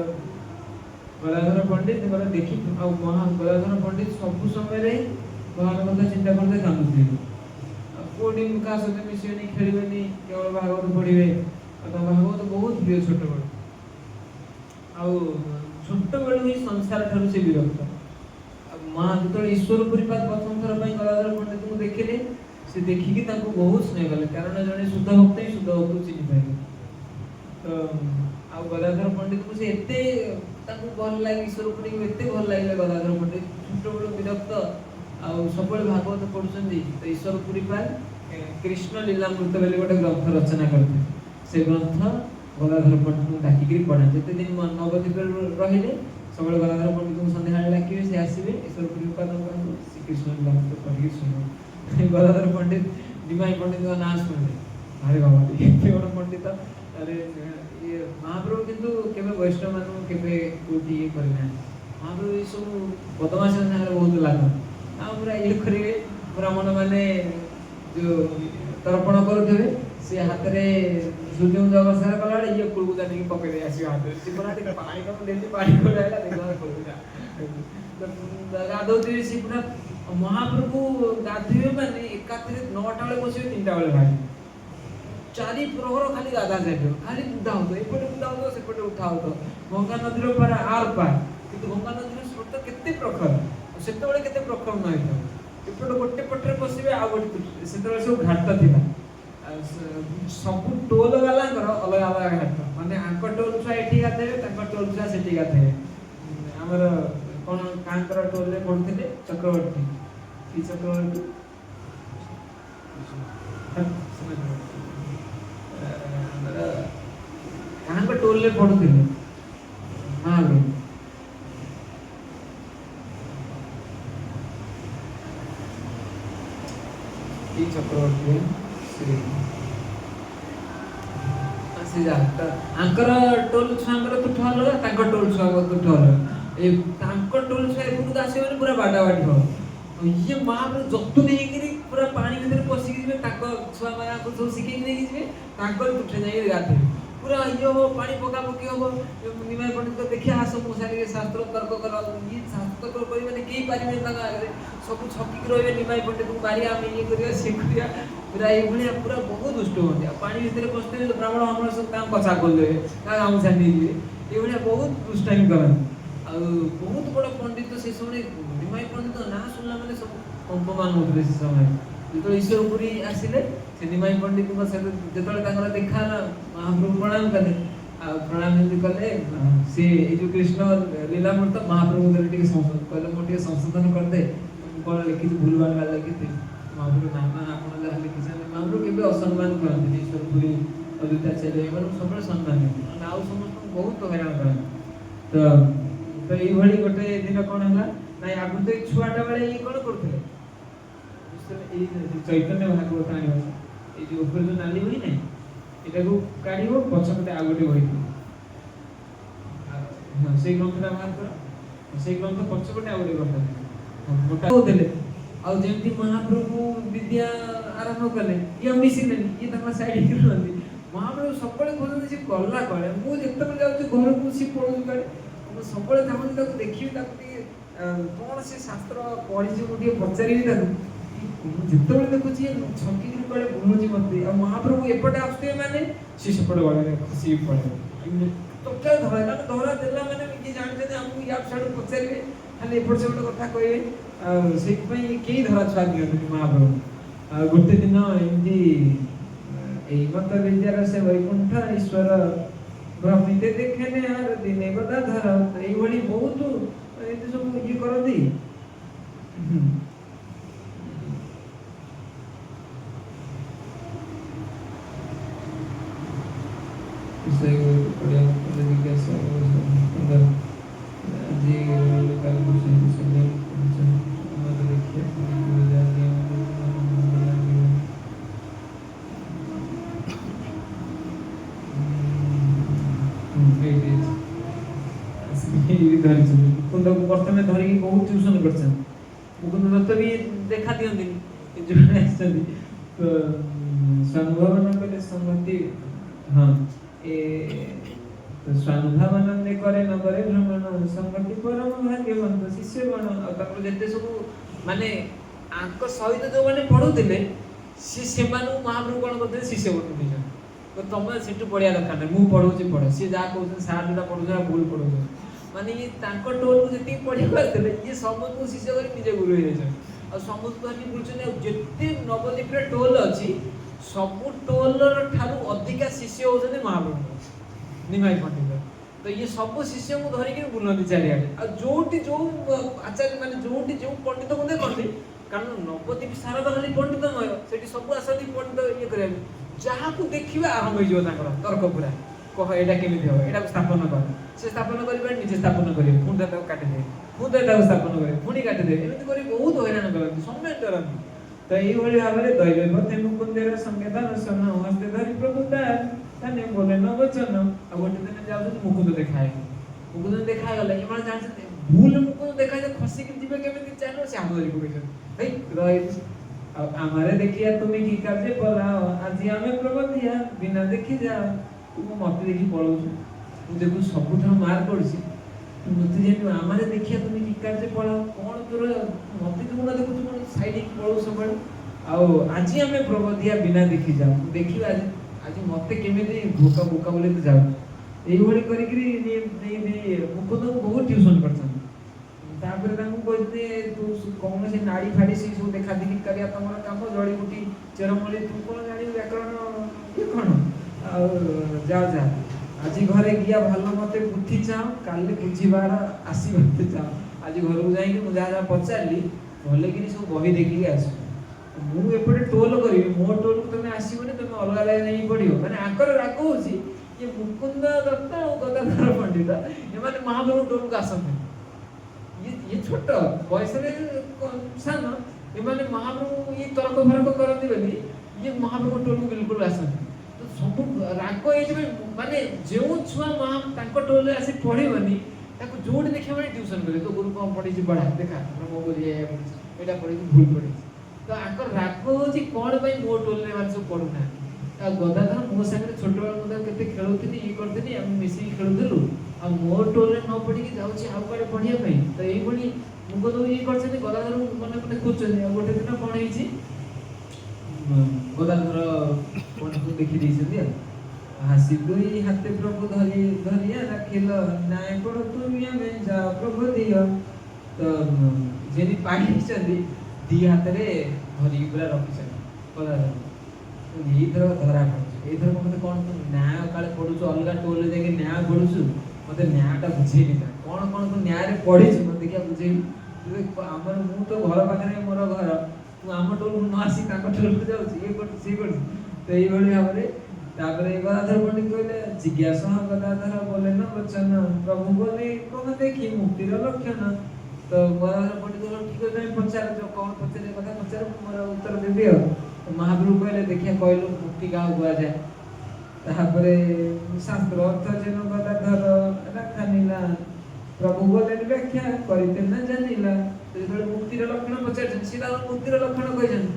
গদাধর পণ্ডিত দেখি ଆଉ ଗଦାଧର ପଣ୍ଡିତ ସବୁ ସମୟରେ ଭଗବାନ କଥା ଚିନ୍ତା କରତେ କାନ୍ଦୁଥିବେ। କୋଉଠି କାହା ସହିତ ମିଶିବେନି, ଖେଳିବେନି, କେବଳ ଭାଗବତ ପଢ଼ିବେ। ଭାଗବତ ବହୁତ ପ୍ରିୟ ଛୋଟବେଳୁ, ଆଉ ଛୋଟବେଳୁ ହିଁ ସଂସାର ଠାରୁ ସେ ବିରକ୍ତ। ଯେତେବେଳେ ଈଶ୍ୱର ପୁରୀପାଦ ପ୍ରଥମ ଥର ପାଇଁ ଗଦାଧର ପଣ୍ଡିତଙ୍କୁ ଦେଖିଲେ, ସେ ଦେଖିକି ତାଙ୍କୁ ବହୁତ ସ୍ନେହ କଲେ, କାରଣ ଜଣେ ଶୁଦ୍ଧ ଭକ୍ତ ହିଁ ଶୁଦ୍ଧ ଭକ୍ତକୁ ଚିହ୍ନି ପାରିଲେ। ତ ଆଉ ଗଦାଧର ପଣ୍ଡିତଙ୍କୁ ସେ ଏତେ ତାଙ୍କୁ ଭଲ ଲାଗେ, ଈଶ୍ୱର ପୁରୀକୁ ଏତେ ଭଲ ଲାଗିଲା ଗଦାଧର ପଣ୍ଡିତ, ଛୋଟବେଳୁ ବିରକ୍ତ ଆଉ ସବୁବେଳେ ଭାଗବତ ପଢ଼ୁଛନ୍ତି। ତ ଈଶ୍ୱର ପୁରୀପାଦ କୃଷ୍ଣ ଲୀଳାମୃତ ବୋଲି ଗୋଟେ ଗ୍ରନ୍ଥ ରଚନା କରିଥିଲେ। ସେ ଗ୍ରନ୍ଥ ଗଦାଧର ପଣ୍ଡିତଙ୍କୁ ଡାକିକିରି ପଢ଼ାନ୍ତି। ଯେତେ ଦିନ ନବଦ୍ୱୀପରେ ରହିଲେ ସବୁବେଳେ ଗଦାଧର ପଣ୍ଡିତଙ୍କୁ ସନ୍ଧ୍ୟାବେଳେ ଡାକିବେ, ସେ ଆସିବେ ଈଶ୍ୱର ପୁରୀପାଦଙ୍କ ପାଖକୁ, ଶ୍ରୀକୃଷ୍ଣ ଲୀଳାମୃତ ପଢ଼ିକି ଶୁଣିବେ। ଗଦାଧର ପଣ୍ଡିତ ନିମାଇ ପଣ୍ଡିତଙ୍କ ନାଁ ଶୁଣିଲେ, ଆରେ ବାବା ଏତେ ବଡ଼ ପଣ୍ଡିତ। ଆରେ ଇଏ ମହାପ୍ରଭୁ କିନ୍ତୁ କେବେ ବୈଷ୍ଣବ ମାନଙ୍କୁ କେବେ କୋଉଠି ଇଏ କରିନାହାନ୍ତି। ମହାପ୍ରଭୁ ଏସବୁ ବଦମାସ ସାଙ୍ଗରେ ବହୁତ ଲାଗନ୍ତି। ଆଉ ପୁରା ଇଏ କରିବେ, ବ୍ରାହ୍ମଣ ମାନେ ଯୋଉ ତର୍ପଣ କରୁଥିବେ, ସେ ହାତରେ ସୂର୍ଯ୍ୟଙ୍କୁ ଅବସ୍ଥାରେ କଲାବେଳେ ଇଏ କୁଳକୁ ଜାଣିକି ପକେଇ ଦେଇ ଆସିବ ହାତରେ। ସେ ପୁରା ଟିକେ ପାଣି କମ ଡେଲି ପାଣି ଖୋଲାଇଲା ଗାଧଉଥିବେ। ସେ ପୁରା ମହାପ୍ରଭୁ ଗାଧୋଇବେ ମାନେ ଏକାଥରେ 9ଟା ବେଳେ ବସିବେ, 3ଟା ବେଳେ ବାହାରିବେ। 4 ପ୍ରହର ଖାଲି ଗାଧା ଯାଇଥିବ, ଖାଲି ବୁଧା ହଉଥିବ, ଏପଟେ ବୁଧା ହଉଥିବ, ସେପଟେ ଉଠା ହଉଥିବ। ଗଙ୍ଗା ନଦୀର ପାର ଆର ପାର, କିନ୍ତୁ ଗଙ୍ଗା ନଦୀର ସ୍ରୋତ କେତେ ପ୍ରଖର, ସେତେବେଳେ କେତେ ପ୍ରଖର ନ ହେଇଥିବ। ଏପଟେ ଗୋଟେ ପଟରେ ବସିବେ, ଆଉ ଗୋଟେ ସେତେବେଳେ ସବୁ ଘାଟ ଥିଲା। ସବୁ ଟୋଲ ବାଲାଙ୍କର ଅଲଗା ଅଲଗା ଘାଟ, ମାନେ ଆଙ୍କ ଟୋଲ ଛୁଆ ଏଠି ଗାଧେଇବେ, ତାଙ୍କ ଟୋଲ ଛୁଆ ସେଠି ଗାଧେଇବେ। ଆମର କଣ କାଙ୍କର ଟୋଲରେ ପଢୁଥିଲେ, ଚକ୍ରବର୍ତ୍ତୀ, କି ଚକ୍ରବର୍ତ୍ତୀ କାହାଙ୍କ ଟୋଲରେ ପଢୁଥିଲେ ମହାପ୍ରଭୁ। କି ଚକ୍ରବର୍ତ୍ତୀ ଆଙ୍କର ଟୋଲ ଛୁଆଙ୍କର ତୁଠ ଅଲଗା, ତାଙ୍କ ଟୋଲ ଛୁଆଙ୍କ ତୁଠ ଅଲଗା। ତାଙ୍କ ଟୋଲ ଛୁଆ ଏପଟକୁ ଆସିବେ ପୁରା ବାଡାବାଡି ହବ। ଇଏ ମହାପ୍ରଭୁ ଯତ୍ନ ନେଇକିରି ପୁରା ପାଣି ଭିତରେ ପଶିକି ଯିବେ, ତାଙ୍କ ଛୁଆ ମାନଙ୍କୁ ସବୁ ଶିଖେଇକି ନେଇକି ଯିବେ, ତାଙ୍କର ତୁଠରେ ଯାଇକି ଗାଧେଇବେ। ପୁରା ଇଏ ହବ, ପାଣି ପକାପକି ହବ। ନିମାଇ ପଣ୍ଡିତ ଦେଖିଆ ଆସ ମୋ ସାଙ୍ଗରେ ଶାସ୍ତ୍ର ତର୍କ କର। ଇଏ ଶାସ୍ତ୍ର ତର୍କ କରିବେନି, କେହି ପାରିବେନି ତାଙ୍କ ଆଗରେ, ସବୁ ଛକିକି ରହିବେ। ନିମାଇ ପଣ୍ଡିତଙ୍କୁ ମାରିବା, ଆମେ ଇଏ କରିବା, ସିଏ କରିବା, ପୁରା ଏଇଭଳିଆ ପୁରା ବହୁତ ଦୁଷ୍ଟ ହୁଅନ୍ତି। ଆଉ ପାଣି ଭିତରେ ପଶିଥିବେ, ବ୍ରାହ୍ମଣ ଆମର ସବୁ ତାଙ୍କୁ କଚା କରିଦେବେ, ତାଙ୍କ ଗାମୁଛା ନେଇଯିବେ, ଏଇଭଳିଆ ବହୁତ ଦୁଷ୍ଟାମି କରନ୍ତି। ଆଉ ବହୁତ ବଡ଼ ପଣ୍ଡିତ ସେ ସମୟରେ। ନିମାଇ ପଣ୍ଡିତ ନାଁ ଶୁଣିଲା ମାନେ ସବୁ କମ୍ପମାନ ହଉଥିଲେ ସେ ସମୟରେ। ଯେତେବେଳେ ଈଶ୍ୱର ପୁରୀ ଆସିଲେ, ସେ ନିମାଇ ପଣ୍ଡିତଙ୍କ ସହିତ ଯେତେବେଳେ ତାଙ୍କର ଦେଖା ହେଲା, ମହାପ୍ରଭୁ ପ୍ରଣାମ କଲେ। ଆଉ ପ୍ରଣାମ ଯେମିତି କଲେ, ସେ ଏଇ ଯୋଉ କୃଷ୍ଣ ଲୀଳାମୃତ ମହାପ୍ରଭୁ ଟିକେ କହିଲେ, ମୁଁ ଟିକେ ସଂଶୋଧନ କରିଦେ, ମୁଁ କ'ଣ ଲେଖିଛି ଭୁଲ ଭାଲ ଲେଖିଛି। ମହାପ୍ରଭୁ ନା ଆପଣ ଯାହା ଲେଖିଛନ୍ତି। ମହାପ୍ରଭୁ କେବେ ଅସମ୍ମାନ କରନ୍ତିନି, ଈଶ୍ୱର ପୁରୀ ଅଦ୍ୱୈତାଚାର୍ଯ୍ୟ ଏମାନଙ୍କୁ ସବୁବେଳେ ସମ୍ମାନ ଦିଅନ୍ତି, ଆଉ ସମସ୍ତଙ୍କୁ ବହୁତ ହଇରାଣ କରନ୍ତି। ତ ଏଇଭଳି ଗୋଟେ ଦିନ କ'ଣ ହେଲା, ନାଇଁ ଆଗରୁ ତ ଏଇ ଛୁଆଟା ବେଳେ ଇଏ କ'ଣ କରୁଥିଲେ, ଏଇ ଚୈତନ୍ୟ ଭାଗବତ ଆଣିବ, ଏଇ ଯୋଉ ଉପରେ ଯୋଉ ନାଲି ବହି ନାହିଁ, ଏଟାକୁ କାଢିବ, ପଛପଟେ ଆଉ ଗୋଟେ ବହି ଥିବ, ସେଇ ଗ୍ରନ୍ଥଟା ବାହାର କର, ସେଇ ଗ୍ରନ୍ଥ ପଛପଟେ ଆଉ ଗୋଟେ ଗ୍ରନ୍ଥ କହୁଥିଲେ। ଆଉ ଯେମିତି ମହାପ୍ରଭୁ ବିଦ୍ୟା ଆରମ୍ଭ କଲେ, ଇଏ ମିଶିଲେନି, ଇଏ ତାଙ୍କ ସାଇଡ୍ ରୁହନ୍ତି। ମହାପ୍ରଭୁ ସବୁବେଳେ କହୁଛନ୍ତି ସେ ଗଲା କୁଆଡ଼େ, ମୁଁ ଯେତେବେଳେ ଯାଉଛି ଘରକୁ ସେ ପଳଉଛି କୁଆଡ଼େ, ମୁଁ ସବୁବେଳେ ଚାହୁଁଛି ତାକୁ ଦେଖିବି, ତାକୁ ଟିକେ କ'ଣ ସେ ଶାସ୍ତ୍ର ପଢ଼ିଛି ମୁଁ ଟିକେ ପଚାରିବି ତାକୁ। ଯେତେବେଳେ ଦେଖୁଛି ଛକିକି କୁଆଡ଼େ ବୁଲୁଛି ମତେ ଆଉ ମହାପ୍ରଭୁ ଏପଟେ ଆସୁଥିବେ ମାନେ ସେ ସେପଟେ ଗଳାରେ ଖସି ପଳେଇବ ଟୋଟାଲ ଧରା କାରଣ ଧରା ଦେଲା ମାନେ କିଏ ଜାଣିଛନ୍ତି ଆମକୁ ଇଆଡୁ ସିଆଡୁ ପଚାରିବେ ଖାଲି ଏପଟ ସେପଟ କଥା କହିବେ ଆଉ ସେଇଥିପାଇଁ କେହି ଧରା ଛୁଆ ଦିଅନ୍ତିନି ମହାପ୍ରଭୁ। ଆଉ ଗୋଟେ ଦିନ ଏମିତି ଏଇ ମତ ବିଦ୍ୟାର ସେ ବୈକୁଣ୍ଠ ଈଶ୍ୱର ଭ୍ରମିତେ ଦେଖେନେ ଆର ଦିନେ ଗଦାଧର ଏଇଭଳି ବହୁତ ଏମିତି ସବୁ ଇଏ କରନ୍ତି। ମୁକୁନ୍ଦକୁ ପ୍ରଥମେ ଧରିକି ବହୁତ ଟ୍ୟୁସନ କରିଛନ୍ତି। ମୁକୁନ୍ଦ ଦତ୍ତ ବି ଦେଖା ଦିଅନ୍ତିନି ଯୋଉମାନେ ଆସିଛନ୍ତି ତ ସ୍ୱାନୁଭବ କହିଲେ ସଂଗତି ହଁ ଏ ସ୍ୱାନୁଭାବାନନ୍ଦେ କରେ ନ କରେ ଭ୍ରମଣ ସଂଗତି ପରମ ଭାଗ୍ୟବନ୍ତ ଶିଷ୍ୟଗଣ ଆଉ ତାଙ୍କର ଯେତେ ସବୁ ମାନେ ଆଙ୍କ ସହିତ ଯୋଉମାନେ ପଢୁଥିଲେ ସେମାନଙ୍କୁ ମହାପ୍ରଭୁ କଣ କରୁଥିଲେ ଶିଷ୍ୟ ବନୁ ଦେଇଛନ୍ତି। ତ ତମେ ସେଠୁ ପଢିବା ଦରକାର ନାହିଁ ମୁଁ ପଢଉଛି ପଢ ସିଏ ଯାହା କହୁଛନ୍ତି ସାର୍ ଯୋଉଟା ପଢୁଛନ୍ତି ଭୁଲ ପଢଉଛନ୍ତି ମାନେ ଇଏ ତାଙ୍କ ଟୋଲକୁ ଯେତିକି ପଢିବାକୁ ଆସିଥିଲେ ଇଏ ସମସ୍ତଙ୍କୁ ଶିଷ୍ୟ କରି ନିଜେ ଗୁରୁ ହେଇଯାଇଛନ୍ତି ଆଉ ସମସ୍ତଙ୍କୁ ଧରିକି ବୁଲୁଛନ୍ତି। ଆଉ ଯେତେ ନବଦ୍ୱୀପରେ ଟୋଲ ଅଛି ସବୁ ଟୋଲର ଠାରୁ ଅଧିକା ଶିଷ୍ୟ ହଉଛନ୍ତି ମହାପ୍ରଭୁ ନିମାଇ ପଣ୍ଡିତ। ତ ଇଏ ସବୁ ଶିଷ୍ୟଙ୍କୁ ଧରିକି ବୁଲନ୍ତି ଚାରିଆଡେ ଆଉ ଯୋଉଠି ଯୋଉ ଆଚାର୍ଯ୍ୟ ମାନେ ଯୋଉଠି ଯୋଉ ପଣ୍ଡିତଙ୍କୁ ଦେଖନ୍ତି କାରଣ ନବଦ୍ୱୀପ ସାରା ଖାଲି ପଣ୍ଡିତମୟ ସେଠି ସବୁ ଆସନ୍ତି ପଣ୍ଡିତ ଇଏ କରିବାକୁ ଯାହାକୁ ଦେଖିବା ଆରମ୍ଭ ହେଇଯିବ ତାଙ୍କର ତର୍କ ପୁରା କହ ଏଇଟା କେମିତି ହବ ଏଇଟାକୁ ସ୍ଥାପନ କର ସେ ସ୍ଥାପନ କରିପାରେ ନିଜେ ସ୍ଥାପନ କରିବେ ପୁଣି ତାକୁ କାଟିଦେବେ ପୁଣି ତାକୁ ସ୍ଥାପନ କରିବେ ପୁଣି କାଟିଦେବେ ଏମିତି କରି ବହୁତ ହଇରାଣ କରନ୍ତି ସମୟ କରନ୍ତି। ତ ଏଇଭଳି ଭାବରେ ଦୈବ ପଥେ ମୁକୁନ୍ଦେର ସଂକେତ ଦର୍ଶନ ହସ୍ତେ ଧରି ପ୍ରଭୁ ତାନେ ବୋଲେ ନ ବଚନ ଆଉ ଗୋଟେ ଦିନ ଯାଉଛନ୍ତି ମୁକୁନ୍ଦ ଦେଖାହେଇଗଲେ ମୁକୁନ୍ଦ ଦେଖାଗଲେ ଏମାନେ ଜାଣିଛନ୍ତି ଭୁଲ ମୁକୁନ୍ଦ ଦେଖାଯାଏ ଖସିକି ଯିବେ କେମିତି ଚାଲ ସେ ହାତ ଧରି ପକେଇଛନ୍ତି ହେଇ ରହିଛି ଆଉ আমারে দেখিয়া তুমি কি কাজে পলাও আজি আমি প্রবন্ধিয়া বিনা দেখি যাও ତୁ ମତେ ଦେଖି ପଳଉଛୁ ମୁଁ ଦେଖୁ ସବୁଥର ମାର ପଡୁଛି ମତେ ଯେମିତି আমারে ଦେଖିଆ তুমি কি কাজে ପଳାଅ କଣ ତୋର ମତେ ତୁ କଣ ଦେଖୁଛୁ କଣ ସାଇଡ୍ ହେଇକି ପଳଉ ସବୁବେଳେ ଆଉ ଆଜି ଆମେ ପ୍ରବନ୍ଧିଆ ବିନା ଦେଖି ଯାଉ ଦେଖିବା ଆଜି ମତେ କେମିତି ଭୋକା ଭୋକା ବୋଲି ତୁ ଯାଉ এইଭଳି କରିକିରି ମୁକୁନ୍ଦକୁ ବହୁତ ଟ୍ୟୁସନ କରିଛନ୍ତି। ତାପରେ ତାଙ୍କୁ କହିଥିଲେ ତୁ କୌଣସି ନାଡ଼ି ଫାଡ଼ି ସେ ସବୁ ଦେଖା ଦେଖି କରିବା ତମର କାମ ଜଡ଼ିବୁଟି ଚେରମୂଳି ତୁ କଣ ଜାଣିବୁ ବ୍ୟାକରଣ ଇଏ କଣ ଆଉ ଯା ଆଜି ଘରେ ଗିଆ ଭଲ ମତେ ବୁଦ୍ଧି ଚାହୁଁ କାଲି ବୁଝିବାର ଆସିବାକୁ ଚାହୁଁ ଆଜି ଘରକୁ ଯାଇକି ମୁଁ ଯାହା ଯାହା ପଚାରିଲି ଭଲକିରି ସବୁ ବହି ଦେଖିକି ଆସୁ ମୁଁ ଏପଟେ ଟୋଲ କରିବି ମୋ ଟୋଲକୁ ତମେ ଆସିବନି ତମେ ଅଲଗା ଲାଇନ୍ ନେଇକି ପଢିବ ମାନେ ଆଙ୍କର ରାଗ ହଉଛି ଇଏ ମୁକୁନ୍ଦ ଦତ୍ତ ଆଉ ଗଦାଧର ପଣ୍ଡିତ ଏମାନେ ମହାପ୍ରଭୁ ଟୋଲକୁ ଆସନ୍ତି ये छोट बयस सान एमाने महाप्रभु ये तर्क फर्क करती बोली ये महाप्रभु टोल को बिल्कुल आसती तो सब राग ये माने जो छुआ महा तांको टोल आसी पढ़ीबनी ताको जोड देखिया माने ट्यूशन करे तो गुरु को पढ़ी छी पढ़ा देखा मो बोली एटा पढ़ी भूल पढ़ी तो आकर राग होची कोन पई मो टोल रे माने सब पढु ना आ गदाधर मो संगे छोट बेल मते केते खेलुतनी ई करतनी हम मिसी खेलुदलु आ मो टोल रे न पढ़ी की जाउची आ करे पढ़िया पई तो एई बणी मुको तो ई करछनी गदाधर मने मने खोजछनी आ गोटे दिन कोन हेची गदाधर कोन को देखि देइछथि हासी दुई हाथे प्रभु धरी धरिया राखिल नाय पड़ दुनिया में जा प्रभु दियो तो जेनी पानी छथि दी हाथ रे धरी पूरा रखिछथि गदाधर ये धर धरा पड़ ए धर मते कोन न्याय काले पढुछु अलगा टोल रे जाके न्याय पढुछु मते न्यायटा बुझेनी था कोन कोन तो न्याय रे पढिछु मते क्या बुझेनी हमर मु तो घर पाखरे मोर घर तू आम टोल न आसी ताको टोल को जाउछी ए कर सी कर तो एई भली भाबरे तापरे गदाधर पंडित कहले जिज्ञासा गदाधर बोले न वचन प्रभु बोले कोन देखि मुक्तिर लक्षण तो गदाधर पंडित बोले ठीक है पचार जो कौन पचारे कथा पचार मोर उत्तर दे दियो तो महाप्रभु कहले देखिया कहलो मुक्ति का हुआ जाए तापरे शास्त्र अर्थ जेन गदाधर रखानिला प्रभु बोले व्याख्या करिते न जानिला तो जेतले मुक्तिर लक्षण पचार सीधा मुक्तिर लक्षण कहजन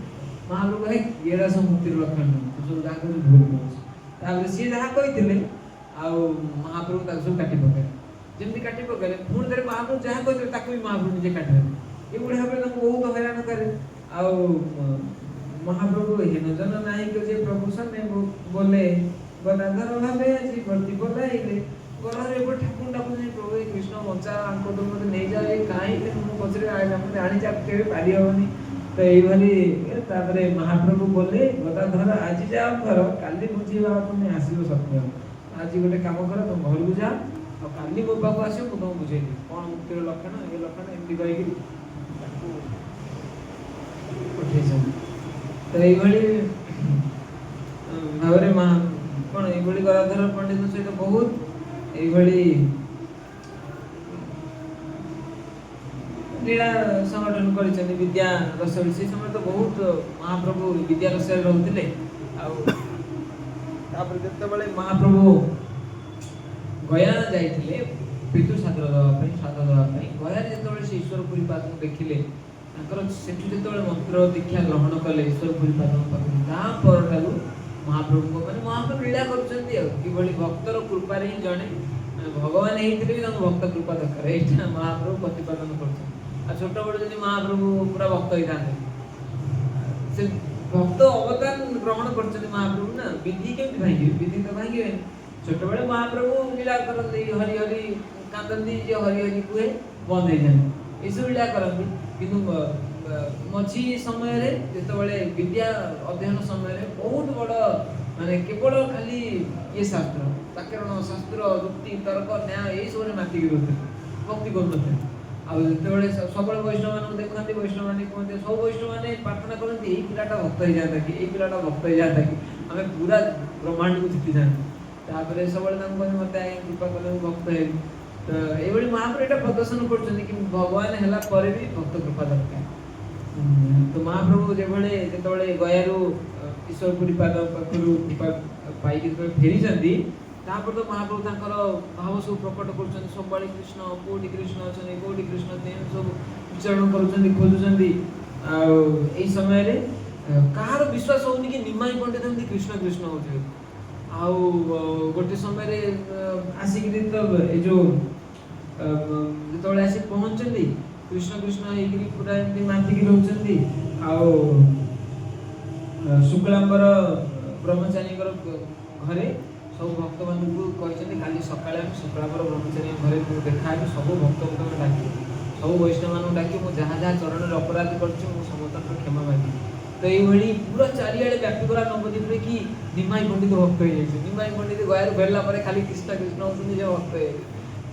महाप्रभु कहे एरा सब मुक्तिर लक्षण तो सब जाको भूल बोल तापरे सी जहा कहिथिले आ महाप्रभु ताको सब काटी पके जेमति काटी पके पुणी धरे महाप्रभु जहा कहिथिले ताको भी महाप्रभु निजे काटी देले ए बुढ़ा भाबरे ताको बहुत हैरान करे ଆଉ ମହାପ୍ରଭୁ ହୀନଜନ ନାୟକ ଯେ ପ୍ରଭୁ ସାମେ ବୋଲେ ଗଦାଧର ଭାବେ ଆଜି ବର୍ତ୍ତି ବୋଲାଇଲେ ଗରରେ ଏପଟେ ଠାକୁର ଡାକୁଛନ୍ତି ପ୍ରଭୁ ଏ କୃଷ୍ଣ ବଞ୍ଚା ଆଙ୍କ ତ ମତେ ନେଇଯାଏ କାହିଁକି ମୁଁ ପଛରେ ଆଣିଛି କେବେ ପାରି ହବନି। ତ ଏଇଭଳି ତାପରେ ମହାପ୍ରଭୁ ବୋଲେ ଗଦାଧର ଆଜି ଯାଅ ଘର କାଲି ବୁଝିବା ତୁମେ ଆସିବ ସତ୍ୟ। ଆଜି ଗୋଟେ କାମ କର ତମ ଘରକୁ ଯା ଆଉ କାଲି ମୋ ପାଖକୁ ଆସିବ ମୁଁ ତମକୁ ବୁଝେଇବି କଣ ମୁକ୍ତିର ଲକ୍ଷଣ ଏ ଲକ୍ଷଣ ଏମିତି କହିକି ତାକୁ ପଠେଇଛନ୍ତି। ତ ଏଇଭଳି ଭାବରେ କଣ ଏଇଭଳି ଗଦାଧର ପଣ୍ଡିତ ସହିତ ବହୁତ ଏଇଭଳି ଲୀଳା ସଂଗଠନ କରିଛନ୍ତି ବିଦ୍ୟା ରସ ସେ ସମୟରେ ତ ବହୁତ ମହାପ୍ରଭୁ ବିଦ୍ୟା ରସରେ ରହୁଥିଲେ। ଆଉ ତାପରେ ଯେତେବେଳେ ମହାପ୍ରଭୁ ଗୟା ଯାଇଥିଲେ ପିତୃ ଶ୍ରାଦ୍ଧ ଦେବା ପାଇଁ ଗୟାରେ ଯେତେବେଳେ ସେ ଈଶ୍ୱର ପୁରୀପାଦଙ୍କୁ ଦେଖିଲେ ତାଙ୍କର ସେଠୁ ଯେତେବେଳେ ମନ୍ତ୍ର ଦୀକ୍ଷା ଗ୍ରହଣ କଲେ ଈଶ୍ୱର ପୁରୀପାଦଙ୍କ ପାଖରୁ ତା ପରଠାରୁ ମହାପ୍ରଭୁଙ୍କ ମାନେ ମହାପ୍ରଭୁ ଲୀଳା କରୁଛନ୍ତି ଆଉ କିଭଳି ଭକ୍ତର କୃପାରେ ହିଁ ଜଣେ ଭଗବାନ ହେଇଥିଲେ ବି ତାଙ୍କୁ ଭକ୍ତ କୃପା ଦରକାର ଏଇଟା ମହାପ୍ରଭୁ ପ୍ରତିପାଦନ କରୁଛନ୍ତି। ଆଉ ଛୋଟବେଳୁ ଯଦି ମହାପ୍ରଭୁ ପୁରା ଭକ୍ତ ହେଇଥାନ୍ତେ ସେ ଭକ୍ତ ଅବଦାନ ଗ୍ରହଣ କରୁଛନ୍ତି ମହାପ୍ରଭୁ ନା ବିଧି କେମିତି ଭାଙ୍ଗିବେ ବିଧି ତ ଭାଙ୍ଗିବେନି। ଛୋଟବେଳେ ମହାପ୍ରଭୁ ଲୀଳା କରନ୍ତି ହରି ହରି କାନ୍ଦନ୍ତି ଯେ ହରି ହରି କୁହେ ବନ୍ଦ ହେଇଯାନ୍ତି ଏସବୁ ଲୀଳା କରନ୍ତି। କିନ୍ତୁ ମଝି ସମୟରେ ଯେତେବେଳେ ବିଦ୍ୟା ଅଧ୍ୟୟନ ସମୟରେ ବହୁତ ବଡ଼ ମାନେ କେବଳ ଖାଲି ଇଏ ଶାସ୍ତ୍ର ବ୍ୟାକରଣ ଶାସ୍ତ୍ର ଯୁକ୍ତି ତର୍କ ନ୍ୟାୟ ଏଇସବୁରେ ମାତିକି ରହୁଥିଲେ ଭକ୍ତି କରୁନଥିଲେ। ଆଉ ଯେତେବେଳେ ସବୁବେଳେ ବୈଷ୍ଣବମାନଙ୍କୁ ଦେଖନ୍ତି ବୈଷ୍ଣବମାନେ କୁହନ୍ତି ସବୁ ବୈଷ୍ଣବମାନେ ପ୍ରାର୍ଥନା କରନ୍ତି ଏଇ ପିଲାଟା ଭକ୍ତ ହେଇଯାଆନ୍ତା କି ଏଇ ପିଲାଟା ଭକ୍ତ ହେଇଯାଆନ୍ତା କି ଆମେ ପୁରା ବ୍ରହ୍ମାଣ୍ଡକୁ ଜିତିଯାଆନ୍ତି। ତାପରେ ସବୁବେଳେ ତାଙ୍କୁ କହିବେ ମତେ ଆଜ୍ଞା କୃପା କଲେ ମୁଁ ଭକ୍ତ ହେବି। ତ ଏଇଭଳି ମହାପ୍ରଭୁ ଏଇଟା ପ୍ରଦର୍ଶନ କରୁଛନ୍ତି କି ଭଗବାନ ହେଲା ପରେ ବି ଭକ୍ତ କୃପା ଦରକାର। ତ ମହାପ୍ରଭୁ ଯେଭଳି ଯେତେବେଳେ ଗୟାରୁ ଈଶ୍ୱର ପୁରୀପାଦ ପାଖରୁ କୃପା ପାଇକି ଯେତେବେଳେ ଫେରିଛନ୍ତି ତାପରେ ତ ମହାପ୍ରଭୁ ତାଙ୍କର ଭାବ ସବୁ ପ୍ରକଟ କରୁଛନ୍ତି ସବୁବେଳେ କୃଷ୍ଣ କୋଉଠି କୃଷ୍ଣ ଅଛନ୍ତି କୋଉଠି କୃଷ୍ଣ ସବୁ ବିଚରଣ କରୁଛନ୍ତି ଖୋଜୁଛନ୍ତି। ଆଉ ଏଇ ସମୟରେ କାହାର ବିଶ୍ୱାସ ହଉନି କି ନିମାଇ ପଣ୍ଡିତ ଏମିତି କୃଷ୍ଣ କୃଷ୍ଣ ହଉଥିବେ। ଆଉ ଗୋଟେ ସମୟରେ ଆସିକିରି ତ ଏଇ ଯୋଉ ଯେତେବେଳେ ଆସି ପହଞ୍ଚନ୍ତି କୃଷ୍ଣ କୃଷ୍ଣ ହେଇକିରି ପୁରା ଏମିତି ମାତିକି ରହୁଛନ୍ତି। ଆଉ ଶୁକ୍ଳାମ୍ବର ବ୍ରହ୍ମଚାରୀଙ୍କର ଘରେ ସବୁ ଭକ୍ତମାନଙ୍କୁ କହିଛନ୍ତି କାଲି ସକାଳେ ଆମେ ଶୁକ୍ଳାମ୍ବର ବ୍ରହ୍ମଚାରୀଙ୍କ ଘରେ ଦେଖାହେବି ସବୁ ଭକ୍ତଙ୍କୁ ଡାକି ସବୁ ବୈଷ୍ଣବମାନଙ୍କୁ ଡାକି ମୁଁ ଯାହା ଯାହା ଚରଣରେ ଅପରାଧ କରିଛି ମୁଁ ସମସ୍ତଙ୍କୁ କ୍ଷମା ମାଗିବି। ତ ଏଇଭଳି ପୁରା ଚାରିଆଡ଼େ ବ୍ୟାପିଗଲା ନବଦ୍ୱୀପରେ କି ନିମାଇ ପଣ୍ଡିତ ଭକ୍ତ ହେଇଯାଇଛି। ନିମାଇ ପଣ୍ଡିତ ଗୟାରୁ ଫେରିଲା ପରେ ଖାଲି କୃଷ୍ଣ କୃଷ୍ଣ ହଉଛନ୍ତି ଯେ ଭକ୍ତ ହେଇଯାଇଛି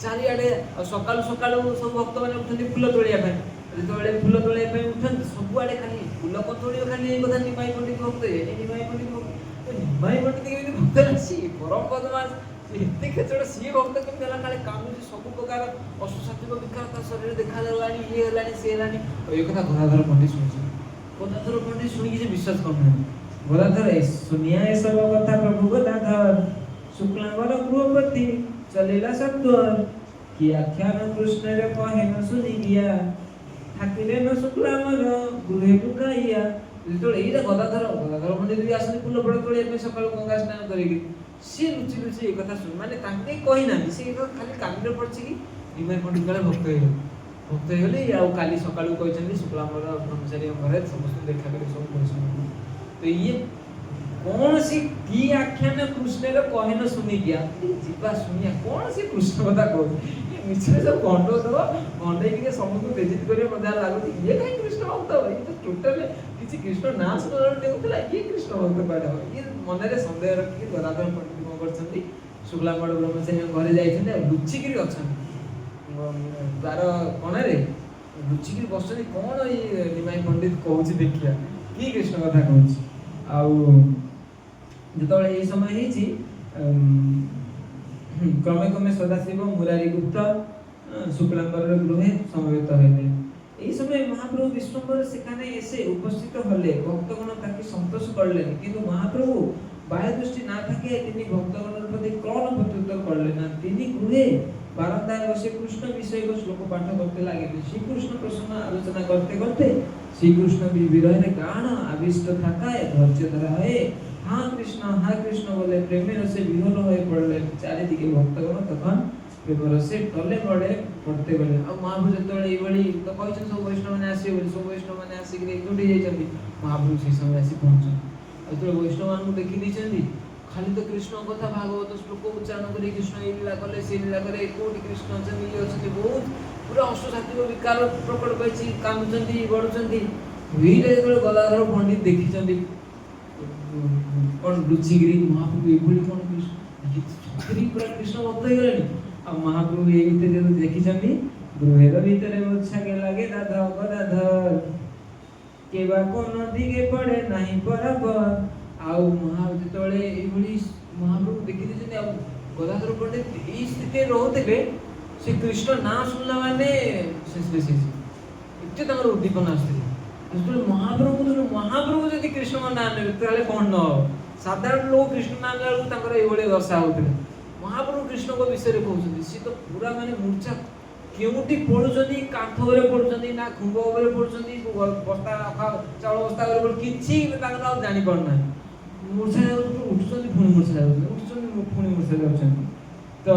ଚାରିଆଡ଼େ। ଆଉ ସକାଳୁ ସକାଳୁ ସବୁ ଭକ୍ତମାନେ ଉଠନ୍ତି ଫୁଲ ତୋଳିବା ପାଇଁ ଯେତେବେଳେ ଫୁଲ ତୋଳିବା ପାଇଁ ଉଠନ୍ତି ସବୁଆଡ଼େ ଖାଲି ଫୁଲ କଣ ତୋଳିବ ଖାଲି ଏଇ କଥା ନିମାଇ ପଣ୍ଡିତ ଭକ୍ତ ହେଇଯାଇଛି ନିମାଇ ପଣ୍ଡିତ ନିମାଇ ପଣ୍ଡିତ କେମିତି ଭକ୍ତ ହେଲା ସିଏ ପରମ ବଦମାସ ଏତେ ଖେଚଡ଼ ସିଏ ଭକ୍ତ କେମିତି ହେଲା କାଳେ କାମୁଛି ସବୁ ପ୍ରକାର ଅସୁସାତ୍ୱିକ ବିକାର ତା ଶରୀରରେ ଦେଖାଦେଲାଣି ଇଏ ହେଲାଣି ସିଏ ହେଲାଣି। ଆଉ ଏ କଥା ଗଦାଧର ପଣ୍ଡିତ ଶୁଣିଛି। ଗଦାଧର ପଣ୍ଡିତ ଶୁଣିକି ସେ ବିଶ୍ୱାସ କରୁନାହାନ୍ତି। ଗଦାଧର ଶୁଣିଆ ଏସବୁ କଥା ପ୍ରଭୁ ଗଦାଧର ଶୁକ୍ଲାମ୍ବର ଗୃହପତି ଚଲିଲା ସତ୍ୱର କି ଆଖ୍ୟାନ କୃଷ୍ଣର କହେ ନ ଶୁଣି ଗିଆ ଠାକିଲେ ନ ଶୁକ୍ଲାମ୍ବର ଗୃହେ ବୁକାଇଆ। ଯେତେବେଳେ ଏଇଟା ଗଦାଧର ପଣ୍ଡିତ ବି ଆସନ୍ତି ଫୁଲ ଫଳ ତୋଳିବା ପାଇଁ ସକାଳୁ ଗଙ୍ଗା ସ୍ନାନ କରିକି ସିଏ ଲୁଚି ଲୁଚି ଏ କଥା ଶୁଣି ମାନେ ତାଙ୍କେ କହିନାହାନ୍ତି ସେ ଖାଲି କାନରେ ପଡ଼ିଛି କି ନିମାଇ ପଣ୍ଡିତ କାଳେ ଭକ୍ତ ହେଇଗଲେ ଆଉ କାଲି ସକାଳୁ କହିଛନ୍ତି ଶୁକ୍ଲାମ୍ବର ବ୍ରହ୍ମଚାରୀଙ୍କ ଘରେ ସମସ୍ତଙ୍କୁ ଦେଖା କରି ସବୁ କହିଛନ୍ତି। ତ ଇଏ କୌଣସି କି ଆଖ୍ୟାନ କୃଷ୍ଣର କହେନ ଶୁଣି ଗିଆ ଯିବା ଶୁଣିଆ କଣ ସେ କୃଷ୍ଣ କଥା କହୁଛି ମିଛରେ ସବୁ ଗଣ୍ଡ ଗଣ୍ଡେଇକି ସମସ୍ତଙ୍କୁ ବେଜିତ କରିବା ମଜା ଲାଗୁଛି। ଇଏ କାହିଁ କୃଷ୍ଣ ଭକ୍ତ ଇଏ ତ ଟୋଟାଲି କିଛି କୃଷ୍ଣ ନାଁ ଶୁଣିଲା ଦେଉଥିଲା ଇଏ କୃଷ୍ଣ ଭକ୍ତ କୁଆଡ଼େ ହବ। ଇଏ ମନରେ ସନ୍ଦେହ ରଖିକି ଗଦାଧର ପଣ୍ଡିତ କଣ କରିଛନ୍ତି ଶୁକ୍ଲାମ୍ବର ବ୍ରହ୍ମଚାରୀଙ୍କ ଘରେ ଯାଇଛନ୍ତି ଆଉ ଲୁଚିକିରି ଅଛନ୍ତି ଦ୍ୱାର କଣରେ ଲୁଚିକିରି ବସୁଛନ୍ତି କଣ ଏଇ ନିମାଇ ପଣ୍ଡିତ କହୁଛି ଦେଖିବା କି କୃଷ୍ଣ କଥା କହୁଛି। ଆଉ ଯେତେବେଳେ ଏଇ ସମୟ ହେଇଛି ক্রমে ক্রমে সদাশিব মুরারি গুপ্ত শুক্লাম্বরের গৃহে সমবেত হইলেন। এই সময় মহাপ্রভু বিষ্ণুম্বর সেখানে এসে উপস্থিত হলে ভক্তগণ তাকে সন্তোষ করলেন কিন্তু মহাপ্রভু বাহ্য দৃষ্টি না থাকে তিনি ভক্তগণের প্রতি কোনো প্রত্যুত্তর করলেন না। তিনি গৃহে বারান্দায় বসে কৃষ্ণ বিষয়ক শ্লোক পাঠ করতে লাগলেন। শ্রীকৃষ্ণ প্রসঙ্গ আলোচনা করতে করতে শ্রীকৃষ্ণ বিরহে গাঢ় আবিষ্ট থাকায় ধৈর্য ধরা হয়ে হা কৃষ্ণ বলে প্রেমের রসে বিহল হয়ে পড়লেন। চারিদিকে ভক্তগণ তখন ପ୍ରେମର ସେ ଟଲେ ମଡ଼େ ପଡ଼ତେ ଗଲେ। ଆଉ ମହାପ୍ରଭୁ ଯେତେବେଳେ ଏଇଭଳି ତ କହିଛନ୍ତି ସବୁ ବୈଷ୍ଣବମାନେ ଆସିବେ ବୋଲି, ସବୁ ବୈଷ୍ଣବମାନେ ଆସିକି ଏକଜୁଟ ହେଇଯାଇଛନ୍ତି, ମହାପ୍ରଭୁ ସେଇ ସମୟରେ ଆସି ପହଞ୍ଚନ୍ତି। ଆଉ ଯେତେବେଳେ ବୈଷ୍ଣବମାନଙ୍କୁ ଦେଖି ଦେଇଛନ୍ତି, ଖାଲି ତ କୃଷ୍ଣଙ୍କ କଥା ଭାଗବତ ଶ୍ଲୋକ ଉଚ୍ଚାରଣ କରି କୃଷ୍ଣ ଏଇ ଲୀଳା କଲେ ସେ ଲୀଳା କଲେ, କୋଉଠି କୃଷ୍ଣ ଅଛନ୍ତି ଇଏ ଅଛନ୍ତି, ବହୁତ ପୁରା ଅଷ୍ଟସାତ୍ତ୍ୱିକ ବିକାର ପ୍ରକଟ ପାଇଛି, କାନ୍ଦୁଛନ୍ତି ବଢୁଛନ୍ତି। ଏଇଟା ଯେତେବେଳେ ଗଦାଧର ପଣ୍ଡିତ ଦେଖିଛନ୍ତି କଣ ଲୁଚିକିରି ମହାପ୍ରଭୁ ଏଇଭଳି କଣ କୃଷ୍ଣ ପୁରା କୃଷ୍ଣ ଭକ୍ତ ହେଇଗଲେଣି। ଆଉ ମହାପ୍ରଭୁ ଏଇ ଭିତରେ ଦେଖିଛନ୍ତି, ଗୃହେର ଭିତରେ ମୋଛାକେ ଲାଗେ ଦାଧ ଗଦାଧର କେବା କୋନ ଦିଗେ ପଡେ ନାହିଁ ବରାବର। ଆଉ ଯେତେବେଳେ ଏଇଭଳି ମହାପ୍ରଭୁ ଦେଖି ଦେଇଛନ୍ତି, ଆଉ ଗଦାଧର ପଣ୍ଡିତ ଏଇ ସ୍ଥିତିରେ ରହୁଥିଲେ, ସେ କୃଷ୍ଣ ନାଁ ଶୁଣିଲା ମାନେ ଏତେ ତାଙ୍କର ଉଦ୍ଦୀପନା ଆସୁଥିଲା। ଯେତେବେଳେ ମହାପ୍ରଭୁ ଯଦି କୃଷ୍ଣଙ୍କ ନାଁ ନେବେ ତାହେଲେ କଣ ନ ହବ। ସାଧାରଣ ଲୋକ କୃଷ୍ଣ ନାମ ବେଳକୁ ତାଙ୍କର ଏଇଭଳି ଦଶା ହଉଥିଲା। ମହାପ୍ରଭୁ କୃଷ୍ଣଙ୍କ ବିଷୟରେ କହୁଛନ୍ତି, ସିଏ ତ ପୁରା ମାନେ ମୂର୍ଚ୍ଛା, କେଉଁଠି ପଡୁଛନ୍ତି, କାନ୍ଥ ଉପରେ ପଡୁଛନ୍ତି ନା ଖୁମ୍ବ ଉପରେ ପଡୁଛନ୍ତି, ବସ୍ତା ଚାଉଳ ବସ୍ତା ଉପରେ ପଡୁଛନ୍ତି, କିଛି ତାଙ୍କର ଆଉ ଜାଣିପାରୁନାହାନ୍ତି। ମୂର୍ଚ୍ଛା ଯାଉଛନ୍ତି, ଉଠୁଛନ୍ତି, ପୁଣି ମୂର୍ଚ୍ଛା ଯାଉଛନ୍ତି, ଉଠୁଛନ୍ତି, ପୁଣି ମୂର୍ଚ୍ଛା ଯାଉଛନ୍ତି। ତ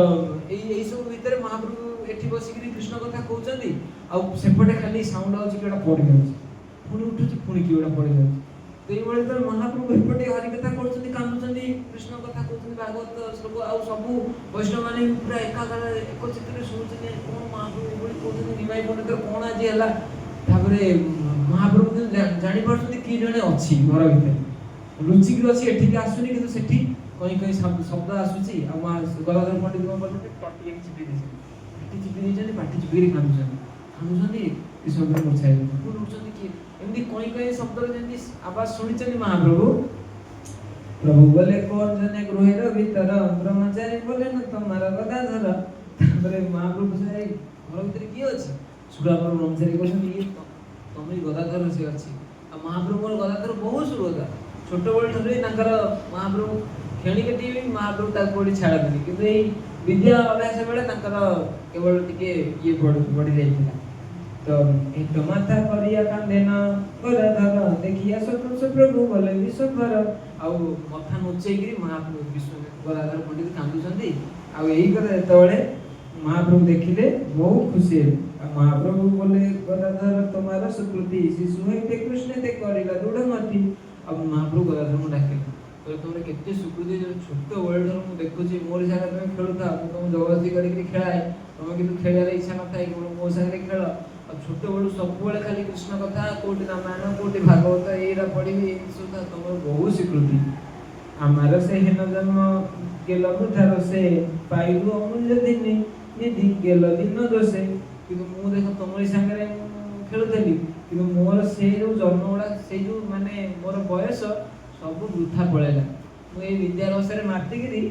ଏଇ ସବୁ ଭିତରେ ମହାପ୍ରଭୁ ଏଠି ବସିକିରି କୃଷ୍ଣ କଥା କହୁଛନ୍ତି, ଆଉ ସେପଟେ ଖାଲି ସାଉଣ୍ଡ ଆଉଛି କିଏ ଗୋଟେ ପଡିଯାଉଛି, ପୁଣି ଉଠୁଛି, ପୁଣି କିଏ ଗୋଟେ ପଡିଯାଉଛି। ତ ଏଇଭଳି ତ ମହାପ୍ରଭୁ ଏପଟେ ହରିକଥା କରୁଛନ୍ତି, କାନ୍ଦୁଛନ୍ତି, କୃଷ୍ଣ କଥା କହୁଛନ୍ତି, ଭାଗବତ ଶ୍ଲୋକ, ଆଉ ସବୁ ବୈଷ୍ଣବମାନେ ପୁରା ଏକାକାର ଏକଚିତ୍ତରେ ଶୁଣୁଛନ୍ତି, କଣ ମହାପ୍ରଭୁ ଏଭଳି କହୁଛନ୍ତି, ନିମାଇ ପଣ୍ଡିତର କଣ ଆଜି ହେଲା। ତାପରେ ମହାପ୍ରଭୁ ଜାଣିପାରୁଛନ୍ତି କିଏ ଜଣେ ଅଛି ଘର ଭିତରେ, ଲୁଚିକିରି ଅଛି, ଏଠିକି ଆସୁନି, କିନ୍ତୁ ସେଠି କଇଁ କଇଁ ଶବ୍ଦ ଆସୁଛି। ଆଉ ଗଦାଧର ପଣ୍ଡିତ କଣ କରୁଛନ୍ତି, ଟଟି ଚିପି ଦେଇଛନ୍ତି, ପାଟି ଚିପି ଦେଇଛନ୍ତି, ପାଟି ଚିପିକିରି କାନ୍ଦୁଛନ୍ତି, କୃଷ୍ଣ ମୂର୍ଚ୍ଛା ହେଇଯାଉଛନ୍ତି, ପୁଣି ଉଠୁଛନ୍ତି, କିଏ ଏମିତି କଇଁ କଇଁ ଶବ୍ଦରେ ଯେମିତି ଆବାଜ ଶୁଣିଛନ୍ତି ମହାପ୍ରଭୁ। ପ୍ରଭୁ ବୋଲେ କଣ ଜନେ ଗୃହେର ଭିତର, ବ୍ରହ୍ମଚାରୀ ବୋଲେ ନା ତମାର ଗଦାଧର। ତାପରେ ମହାପ୍ରଭୁ ଘର ଭିତରେ କିଏ ଅଛି, ସୁରାପୁର ବ୍ରହ୍ମଚାରୀ କହୁଛନ୍ତି, ଇଏ ତମେ ଗଦାଧର ସେ ଅଛି। ଆଉ ମହାପ୍ରଭୁଙ୍କର ଗଦାଧର ବହୁତ ସୁରତା, ଛୋଟବେଳ ଠାରୁ ହିଁ ତାଙ୍କର ମହାପ୍ରଭୁ ଖେଣି କେଟି ବି ମହାପ୍ରଭୁ ତାକୁ କୋଉଠି ଛାଡ଼ନ୍ତିନି, କିନ୍ତୁ ଏଇ ବିଦ୍ୟା ଅଭ୍ୟାସ ବେଳେ ତାଙ୍କର କେବଳ ଟିକେ ଇଏ ବଢି ଯାଇଥିଲା। ତ ଏଟ ମାଥା କରିଆ କାନ୍ଦେନ ଗଦାଧର, ଦେଖିଆ ସ୍ୱତନ୍ତ୍ର ପ୍ରଭୁ ଗଲେ ବିଶ୍ୱମ୍ବର। ଆଉ ମଥା ନୁଚେଇକିରି ମହାପ୍ରଭୁ ଗଦାଧର ପଣ୍ଡିତ କାନ୍ଦୁଛନ୍ତି। ଆଉ ଏଇ କଥା ଯେତେବେଳେ ମହାପ୍ରଭୁ ଦେଖିଲେ ବହୁତ ଖୁସି ହେଲେ। ଆଉ ମହାପ୍ରଭୁ ବୋଲେ ଗଦାଧର ତମାର ସୁକୃତି, ଶିଶୁ ହେଇତେ କୃଷ୍ଣ ତେ କରିଲା ଦୃଢ଼ ମତି। ଆଉ ମହାପ୍ରଭୁ ଗଦାଧରଙ୍କୁ ଡାକିଲେ, କହିଲେ ତମର କେତେ ସୁକୃତି, ଛୋଟ ବେଳଠାରୁ ମୁଁ ଦେଖୁଛି ମୋରି ସାଙ୍ଗରେ ତମେ ଖେଳୁଥାଅ, ମୁଁ ତମକୁ ଜବରଦସ୍ତି କରିକି ଖେଳାଏ, ତମେ କିନ୍ତୁ ଖେଳିବାର ଇଚ୍ଛା ନଥାଏ, କେବଳ ମୋ ସାଙ୍ଗରେ ଖେଳ। ଆଉ ଛୋଟବେଳୁ ସବୁବେଳେ ଖାଲି କୃଷ୍ଣ କଥା, କୋଉଠି ରାମାୟଣ, କୋଉଠି ଭାଗବତ, ଏଇରା ପଢିବି, ଏମିତି ସବୁ ତମର ବହୁତ ସ୍ୱୀକୃତି। ଆମର ସେ ହେନ ଜନ୍ମ ଗେଲ ବୃଦ୍ଧାର ସେ, ପାଇଲୁ ଅମୂଲ୍ୟ ଦିନେ ନିଧି ଗେଲ ଦିନ ଦୋଷେ। କିନ୍ତୁ ମୁଁ ଦେଖ ତମରି ସାଙ୍ଗରେ ଖେଳୁଥିଲି, କିନ୍ତୁ ମୋର ସେଇ ଯୋଉ ଜନ୍ମ ଗୁଡା, ସେଇ ଯୋଉ ମାନେ ମୋର ବୟସ ସବୁ ବୃଥା ପଳେଇଲା। ମୁଁ ଏଇ ବିଦ୍ୟାବସ୍ଥାରେ ମାତିକିରି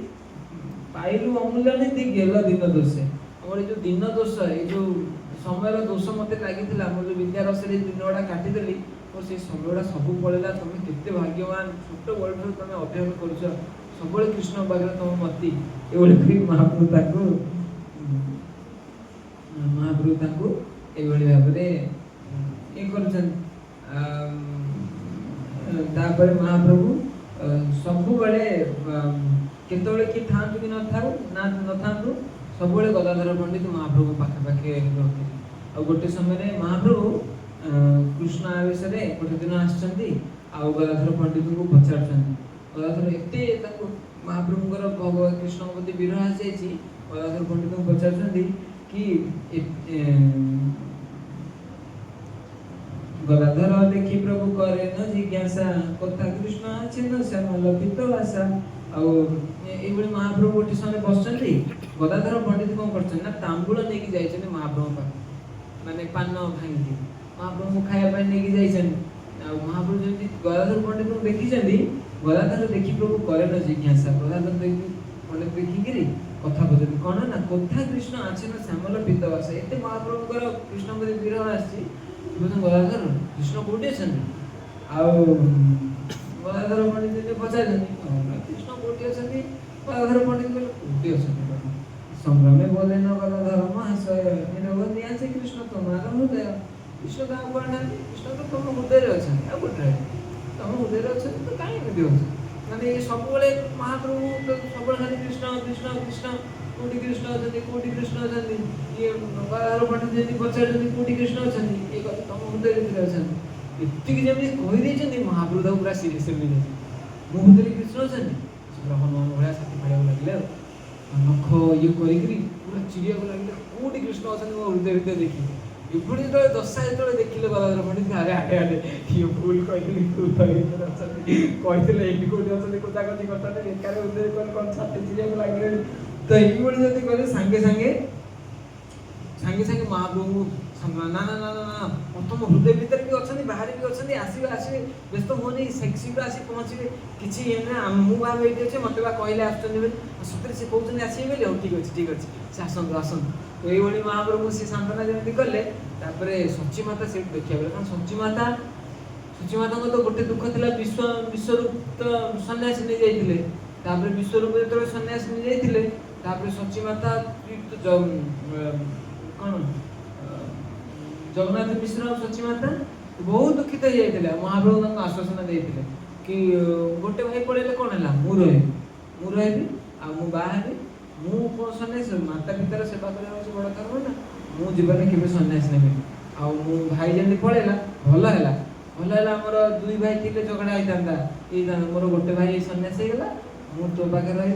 ପାଇଲୁ ଅମୂଲ୍ୟ ନିଧି ଗେଲ ଦିନ ଦୋଷେ। ଆମର ଏଇ ଯୋଉ ଦିନ ଦୋଷ, ଏଇ ଯୋଉ ସମୟର ଦୋଷ ମତେ ଲାଗିଥିଲା, ମୋର ଯୋଉ ବିଦ୍ୟାରସରେ ଦିନ ଗୁଡା କାଟିଦେଲି, ମୋର ସେଇ ସମୟ ଗୁଡା ସବୁ ପଳେଇଲା। ତମେ କେତେ ଭାଗ୍ୟବାନ, ଛୋଟ ବେଳଠାରୁ ତମେ ଅଧ୍ୟୟନ କରୁଛ, ସବୁବେଳେ କୃଷ୍ଣ ପାଖରେ ତମ ମତି। ଏଭଳି ମହାପ୍ରଭୁ ତାଙ୍କୁ ଏଭଳି ଭାବରେ ଇଏ କରୁଛନ୍ତି। ତାପରେ ମହାପ୍ରଭୁ ସବୁବେଳେ କେତେବେଳେ କିଏ ଥାଆନ୍ତୁ କି ନଥାନ୍ତୁ, ସବୁବେଳେ ଗଦାଧର ପଣ୍ଡିତ ମହାପ୍ରଭୁ ପାଖାପାଖି ରହୁଥିଲେ। ଆଉ ଗୋଟେ ସମୟରେ ମହାପ୍ରଭୁ କୃଷ୍ଣ ଆବେଶରେ ଗୋଟେ ଦିନ ଆସିଛନ୍ତି, ଆଉ ଗଦାଧର ପଣ୍ଡିତଙ୍କୁ ପଚାରୁଛନ୍ତି। ଗଦାଧର ଏତେ ତାଙ୍କୁ ମହାପ୍ରଭୁଙ୍କର କୃଷ୍ଣଙ୍କ ପ୍ରତି ବିରହ ଆସିଯାଇଛି, ଗଦାଧର ପଣ୍ଡିତଙ୍କୁ ପଚାରୁଛନ୍ତି କି ଗଦାଧର ଦେଖି ପ୍ରଭୁ କରେ ନ ଜିଜ୍ଞାସା, କଥା କୃଷ୍ଣ ଅଛି ନ ଶ୍ୟାମଳ ପିତ ଭାଷା। ଆଉ ଏଇଭଳି ମହାପ୍ରଭୁ ଗୋଟେ ସମୟରେ ବସିଛନ୍ତି, ଗଦାଧର ପଣ୍ଡିତ କଣ କରୁଛନ୍ତି ନା ତାମ୍ବୁଳ ନେଇକି ଯାଇଛନ୍ତି ମହାପ୍ରଭୁଙ୍କ ପାଖକୁ, ମାନେ ପାନ ଭାଙ୍ଗିକି ମହାପ୍ରଭୁଙ୍କୁ ଖାଇବା ପାଇଁ ନେଇକି ଯାଇଛନ୍ତି। ଆଉ ମହାପ୍ରଭୁ ଯେମିତି ଗଦାଧର ପଣ୍ଡିତଙ୍କୁ ଦେଖିଛନ୍ତି, ଗଦାଧର ଦେଖି ପ୍ରଭୁ କରେ ନ ଜିଜ୍ଞାସା, ଗଦାଧର ପଣ୍ଡିତ ଦେଖିକିରି କଥା ପଚାରୁଛନ୍ତି, କଣ ନା କଥା କୃଷ୍ଣ ଅଛି ନା ଶ୍ୟାମଳ ପିତ ଭାଷା। ଏତେ ମହାପ୍ରଭୁଙ୍କର କୃଷ୍ଣଙ୍କ ପ୍ରତି ବିରହ ଆସିଛି, ଗଦାଧର କୃଷ୍ଣ କୋଉଠି ଅଛନ୍ତି? ଆଉ ଗଦାଧର ପଣ୍ଡିତ ପଚାରିଛନ୍ତି କୃଷ୍ଣ କୋଉଠି ଅଛନ୍ତି? ଗଦାଧର ପଣ୍ଡିତ କହିଲେ କୋଉଠି ଅଛନ୍ତି? ସଂଗ୍ରାମେ ବୋଲେ ନ ଗଦାଧର ମହାଶୟ, ନିରବଧି ଅଛି କୃଷ୍ଣ ତମାର ହୃଦୟ। କୃଷ୍ଣ କାହାକୁ ପାଉନାହାନ୍ତି, କୃଷ୍ଣ ତ ତମ ହୃଦୟରେ ଅଛନ୍ତି, ଆଉ କୋଉଠି ରହିବେ? ତମ ହୃଦୟରେ ଅଛନ୍ତି ତ କାହିଁ ଏମିତି ହଉଛି? ମାନେ ସବୁବେଳେ ମହାପ୍ରଭୁ ସବୁବେଳେ ଖାଲି କୃଷ୍ଣ କୃଷ୍ଣ କୃଷ୍ଣ, कोटी कृष्ण अछंती कोटी कृष्ण अछंती ये गदाधर पंडित जेति पचारछंती कोटी कृष्ण अछंती ए कथा तम हृदय भितर अछंती एतिक जेमि कहि देछंती महाप्रभु ताऊ पूरा सीरियस होई जाय मो हृदय कृष्ण अछंती पूरा हनुमान भलिया छाती फाड़िया लागले नख ये करिकरी पूरा चिड़िया को लागले कोटी कृष्ण अछंती मो हृदय भितर देखि एपड़ी जो दशा जो देखिले गदाधर पंडित अरे आटे आटे ये भूल कहली तू तो कहते एटी कोटी अच्छे खोजाखोजी करते बेकार हृदय कौन छाती चिड़िया को लागले तो ये जब कहले सांगे सांगे महाप्रभु ना ना ना ना तुम हृदय भीतर भी अच्छा बाहर भी अच्छा आसवे आसवे व्यस्त होनी शीघ्र आसी पहुँचे किसी ये ना मुझे ये अच्छे मत कहले आसते सतरे से कहते आसवे बोले हाँ ठीक अच्छे से आसतु आसतु तो ये महाप्रभु से सांत्वना जमी कले सचीमाता से देखा गला कारण सचीमाता तो गोटे दुख था विश्वरूप तो सन्यासी नहीं जाते विश्वरूप जो सन्यासी नहीं जाते सचीमाता कौन जगन्नाथ मिश्र और सचीमाता बहुत दुखित हो जाते महाप्रभु आश्वासन देते कि गोटे भाई पड़े कौन है मु रही आ बाहर मु सन्यासी माता पितार सेवा कर बड़ धर्म ना मु जीवन के सन्यासी नेबी आ भाई जमी पड़ेगा भल है मोर दुई भाई थे झगड़ा होता मोर गोटे भाई सन्यासी होगा मु तो पाखे रही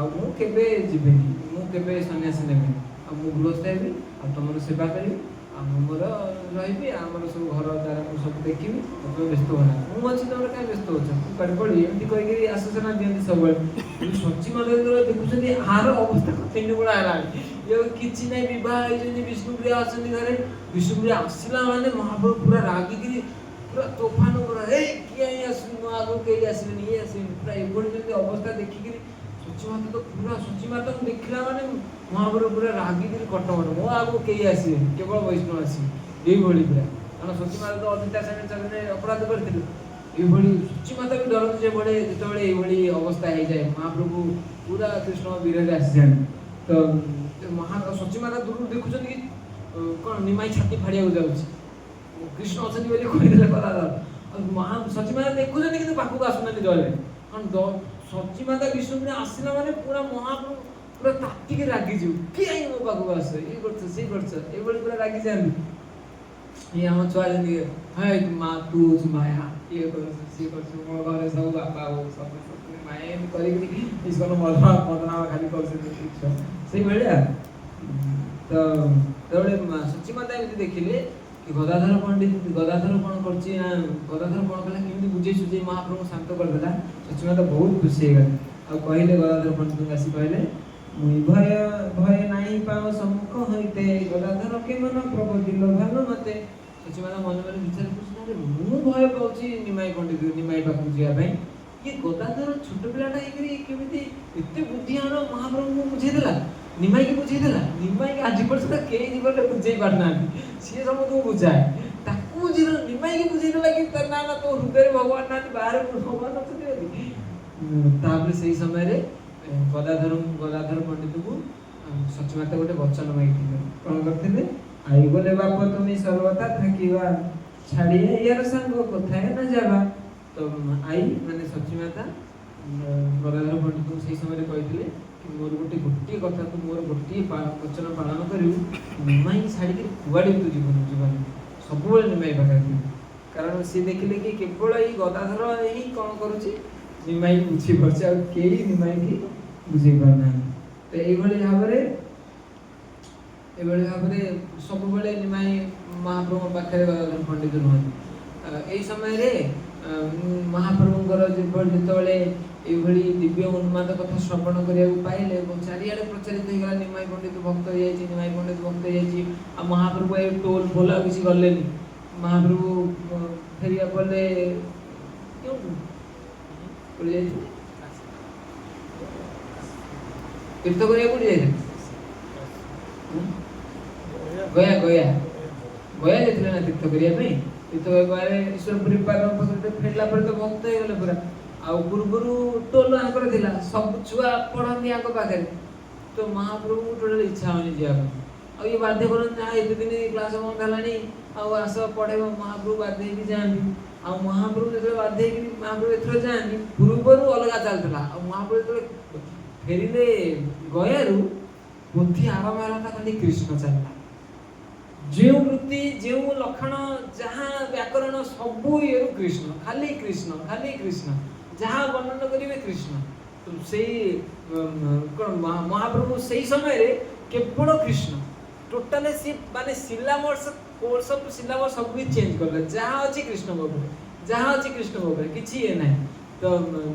आबे जीवेनि मुझे सन्यासी नेबी आ गृहस्थ हेबी आ तुम सेवा करी मोर रही आमर सब घर द्वारा मुझे सब देखी तुम व्यस्त होना मुझे तुम क्या व्यस्त हो कड़े पड़ी एमती कहीकि आश्वासना दिखती सब सचीमाता जो देखुं आर अवस्था तीन गुणा है ये किसी ना बहुत विष्णुप्रिया अच्छा घरे विष्णुप्रिया आसला माने महाप्रभु पूरा रागिकी पूरा तोफान पूरा किए आसुनि आगे कहीं आसबे ये आसबे पूरा ये अवस्था देखिकी सचीमाता तो पूरा सचीमाता को देखला माने महाप्रभु पूरा रागिकी कटमट मो आगे कहीं आसबे केवल वैष्णव आसबे ये पूरा कारण सचीमाता तो अजिता सामने अपराध करते सचीमाता भी डरती जो बड़े जो ये अवस्था हो जाए महाप्रभु पूरा कृष्ण वीर आसी जाए तो सचीमाता दूर देखुं कि कौन निमाई छाती फाड़िया जाऊँगी कृष्ण अच्छा कहीदे कदा सचीमाता देखुं कि पाखक आसुना जल कारण सचीमाता विष्णु आसला माने पूरा महाप्रभु पूरा ताटिके रागिज किए मो पाखक आस ये पूरा रागी जाती ये आम छुआ जमी है माँ तू माया ये मो घर सब बापा हो सब माया कर मदना खाली कर तो सचीमाता एमती देखिले कि गदाधर पंडित गदाधर कौन कर गदाधर कौन कला कि बुझे सुझे महाप्रभु शांत करदेला सचीमाता बहुत खुशी हो कहले गदाधर पंडित आसी कहले मुई भय भय नहीं पाओ सम्मुख होते गदाधर के मन प्रबोधिल भानु मते सचीमाता मन मन विचार पूछना मु भय पाऊँ निमाई पंडित निमाई पाखु जावाई ये गदाधर छोट पिलाटा केमी एत बुद्धिमान महाप्रभु को बुझेदेला निमाई की बुझेदेला निमाई के आज पर्यटन कई जीवन में बुझे पारना सी समस्त को बुझाए ताकू निमाई की बुझेदेला कि ना ना तो हृदय भगवान ना बाहर भगवान अच्छे से समय गदाधर पंडित को सचीमाता गोटे वचन मांगी कौन करते आई बोले बाप तुम्हें सर्वथा थकिवा छाड़िए यार संग कथा न जावा तो आई माने सचीमाता गदाधर पंडित को से समय कहते कि मोर गोटे कथा तू मोर गोटे वचन पालन करू निमाई छाड़ी कुआड़े तू जीवन जीवन सब निमाई पाखे कारण सी देखिले कि केवल ये गदाधर ही कौन करुच्ची निमाई बुझी पार्छ कई निमाई की बुझे पारना तो ये भाव में सब निमाई महाप्रभु पाखे गदाधर पंडित रुहति यही समय महाप्रभुंर जिते ये दिव्य उन्माद कथा श्रवण करा पाइले चारिड़े प्रचारित होगा निमाई पंडित भक्त हो निमाई पंडित भक्त हो महाप्रभु ये टोल बोला किसी गले महाप्रभु फेरिया गले क्यों तीर्थ कर गया गया गया जाते ना तीर्थ करने तीर्थ ईश्वरपुरी फेरला तो भक्त हो गले पूरा आउ पूर्वर टोल आंकर थिला सब छुआ पढ़ती आंक पाखे तो महाप्रभु को टोटल इच्छा होनी जावाई ये बाध्य करते हाँ एत दिन क्लास बंद है आस पढ़े महाप्रभु बाध्य जाती आ महाप्रभु जो बाध्य महाप्रभु एथर जाती पूर्वर अलग चलता महाप्रभु जो फेरिले गयारू बुद्धि आरंभ है खाली कृष्ण चलना जो वृत्ति जो लक्षण जहाँ व्याकरण सबू ये कृष्ण खाली कृष्ण जहाँ वर्णन करेंगे कृष्ण तो से महाप्रभु से समय रे केवल कृष्ण टोटाल सी माने सिलाबस कोर्स ऑफ सिलाबस सब भी चेंज कर जहाँ अच्छी कृष्ण बाबू जहाँ अच्छी कृष्ण बाबू किसी ये ना तो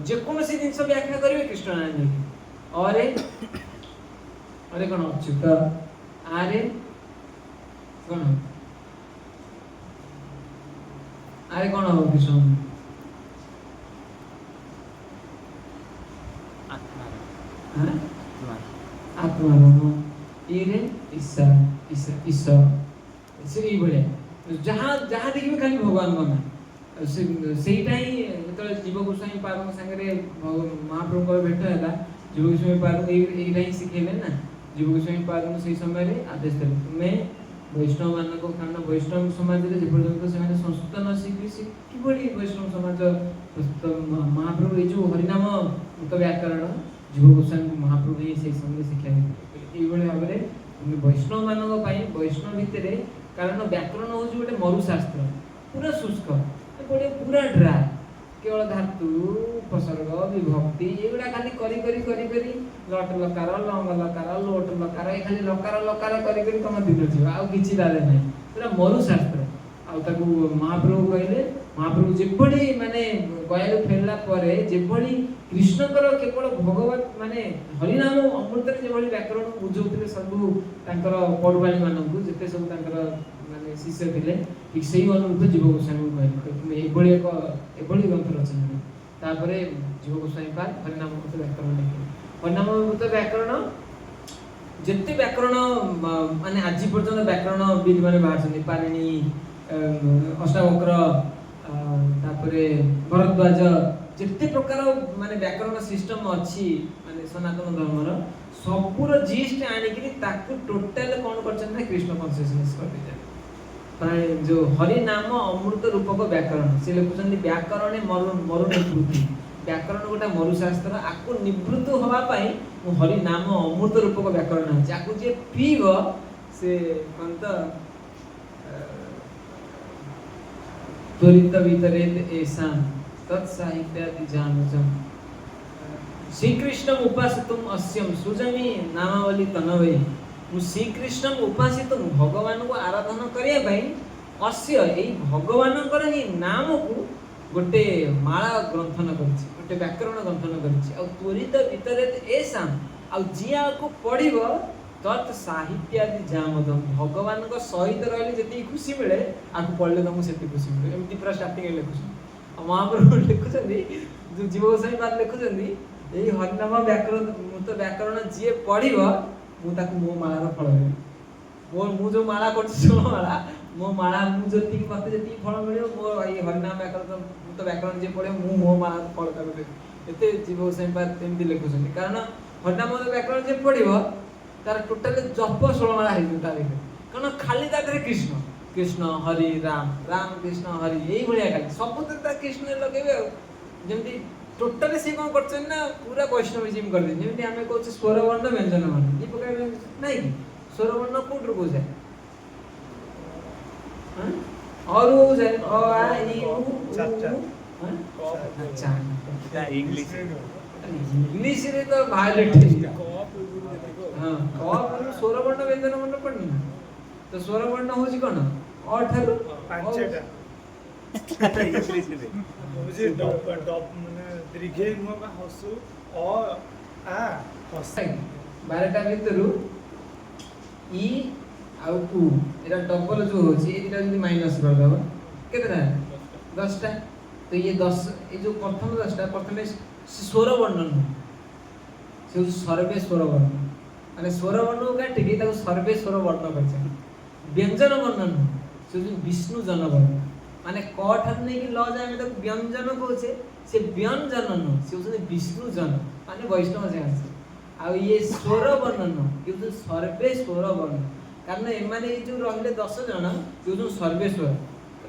जेकोसी जिन व्याख्या करेंगे कृष्ण नारायण अरे अरे कौन अच्युत आरे कौन आरे कौन हो कृष्ण आत्मा ये ईसा ईसा ईसा से ये बढ़िया जहाँ जहाँ देखिए खाली भगवान बना ସେଇଟା ହିଁ ଯେତେବେଳେ ଜୀବ ଗୋସ୍ୱାମୀ ପାଦଙ୍କ ସାଙ୍ଗରେ ମହାପ୍ରଭୁଙ୍କର ଭେଟ ହେଲା ଜୀବ ଗୋସ୍ୱାମୀ ପାଦ ଏଇଟା ହିଁ ଶିଖେଇଲେ ନା ଜୀବ ଗୋସ୍ୱାମୀ ପାଦଙ୍କୁ ସେଇ ସମୟରେ ଆଦେଶ ଦେଲେ ତୁମେ ବୈଷ୍ଣବ ମାନଙ୍କ କାରଣ ବୈଷ୍ଣବ ସମାଜରେ ଯେପର୍ଯ୍ୟନ୍ତ ସେମାନେ ସଂସ୍କୃତ ନ ଶିଖି କିଭଳି ବୈଷ୍ଣବ ସମାଜ ମହାପ୍ରଭୁ ଏଇ ଯୋଉ ହରିନାମ ମୃତ ବ୍ୟାକରଣ ଜୀବ ଗୋସ୍ୱାମୀଙ୍କୁ ମହାପ୍ରଭୁ ହିଁ ସେଇ ସମୟରେ ଶିକ୍ଷା ଦେଇଥିଲେ ଏଇଭଳି ଭାବରେ ତୁମେ ବୈଷ୍ଣବ ମାନଙ୍କ ପାଇଁ ବୈଷ୍ଣବ ଭିତରେ କାରଣ ବ୍ୟାକରଣ ହେଉଛି ଗୋଟେ ମରୁଶାସ୍ତ୍ର पूरा शुष्क पूरा ड्राई केवल धातु उपसर्ग विभक्ति एगुड़ा खाली करी करी करी करी लट लकार लंग लकार लोट लकार ये खाली लकार लकार करी करी तुम दिन जीव आउ किछि दाले नै पूरा मरुशास्त्र आउ ताकू महाप्रभु कहले महाप्रभु जेभଳି माने गयालु फेरला परे जेभଳି कृष्णकर केवल भगवत माने हरिनाम अमृत जेभଳି व्याकरण बुझौतले सब तांकर पडवाली मानकू जेते सब तांकर माने शिष्य थिले ठीक सेही अनुरूप जीव गोस्वामी कहले एभଳି ग्रंथ रचना तापरे जीव गोस्वामी पाद हरिनाम अमृत व्याकरण लिखे हरिनाम अमृत व्याकरण जेते व्याकरण माने आज पर्यंत व्याकरण विद माने बाहर पाणिनि अष्टावक्र तापरे भरद्वाज जिते प्रकार माने व्याकरण सिस्टम अच्छी माने सनातन धर्मर सबूर जीस्ट आनिकी ताकू टोटल कौन कर कृष्ण कॉन्शियसनेस कर दिया माने जो हरि नाम अमृत रूपक व्याकरण से लिखुଛନ୍ତି व्याकरण मरु निवृत्ति व्याकरण गोटा मरुशास्त्र आकु निवृत्त होवा पई हरि नाम अमृत रूपक व्याकरण है आकु जे पीव से कंत त्वरित वितरेत ऐसा तत्साहित्यादि जानजम श्री कृष्ण उपासितुम अस्यम सुजमी नामावली तनवे मु श्री कृष्ण उपासितुम भगवान को आराधना करिया पई अस्य एई भगवान कर ही नाम को गोटे माला ग्रंथन करछि गोटे व्याकरण ग्रंथन करछि आ त्वरित वितरेत ऐसा आ जिया को पढिबो तत् साहित्यादि जामदम भगवान को सहित रहले जति खुशी मिले आकु पढले तुमको सेति खुशी मिले एमती पूरा स्टार्टिंग लिखुछ महाप्रभु लिखुछन्ती जो जीव गोस्वामी बात लिखुछन्ती एई हरिनाम व्याकरण मृत व्याकरण जे पढिबो मु ताकु मो मालार फल देबी मोर मु जो माला करछि सो माला मो माला मु जति मते जति फल मिलियो मो एई हरिनाम व्याकरण मृत व्याकरण जे पढे मु मो माला फल ताकु देबी एते जीव गोस्वामी बात एमती लिखुछन्ती कारण हरिनाम व्याकरण जे पढिबो तार टोटल जप 16 माला है तार कारण खाली तादरे कृष्ण कृष्ण हरि राम राम कृष्ण हरि यही भलिया खाली सब तो कृष्ण लगेबे जेमती टोटल से कोन करछन ना पूरा वैष्णविज्म कर दे जेमती हमें कहछ स्वर वर्ण व्यंजन वर्ण ई प्रकार नहीं कि स्वर वर्ण कोट रुको जाए हां और हो जाए अ आ ई उ अच्छा क्या इंग्लिश रे तो वायलेट हां कप स्वर वर्ण व्यंजन वर्ण पढ़नी ना तो स्वर वर्ण होची कोन अ ठारू पांचटा इंग्लिश रे मुझे डॉप माने दीर्घ मुह का हसु अ आ हसै 12टा भितरु ई आउ उ एरा डबल जो होची एटा जदी माइनस कर दबो केतना 10टा तो ये 10 ये जो प्रथम 10टा प्रथमे स्वर वर्ण से सर्वे स्वर वर्ण माने स्वर वर्ण काटि के ताको सर्वे स्वर वर्ण करछन व्यंजन वर्ण से विष्णु जन वर्ण माने क ठार नै कि ल जाय में ताको व्यंजन कहछे से व्यंजन न से होछे विष्णु जन माने वैष्णव जे আছে आ ये स्वर वर्ण न ये जो सर्वे स्वर वर्ण कारण ए माने ये जो रहले 10 जन ये जो सर्वे स्वर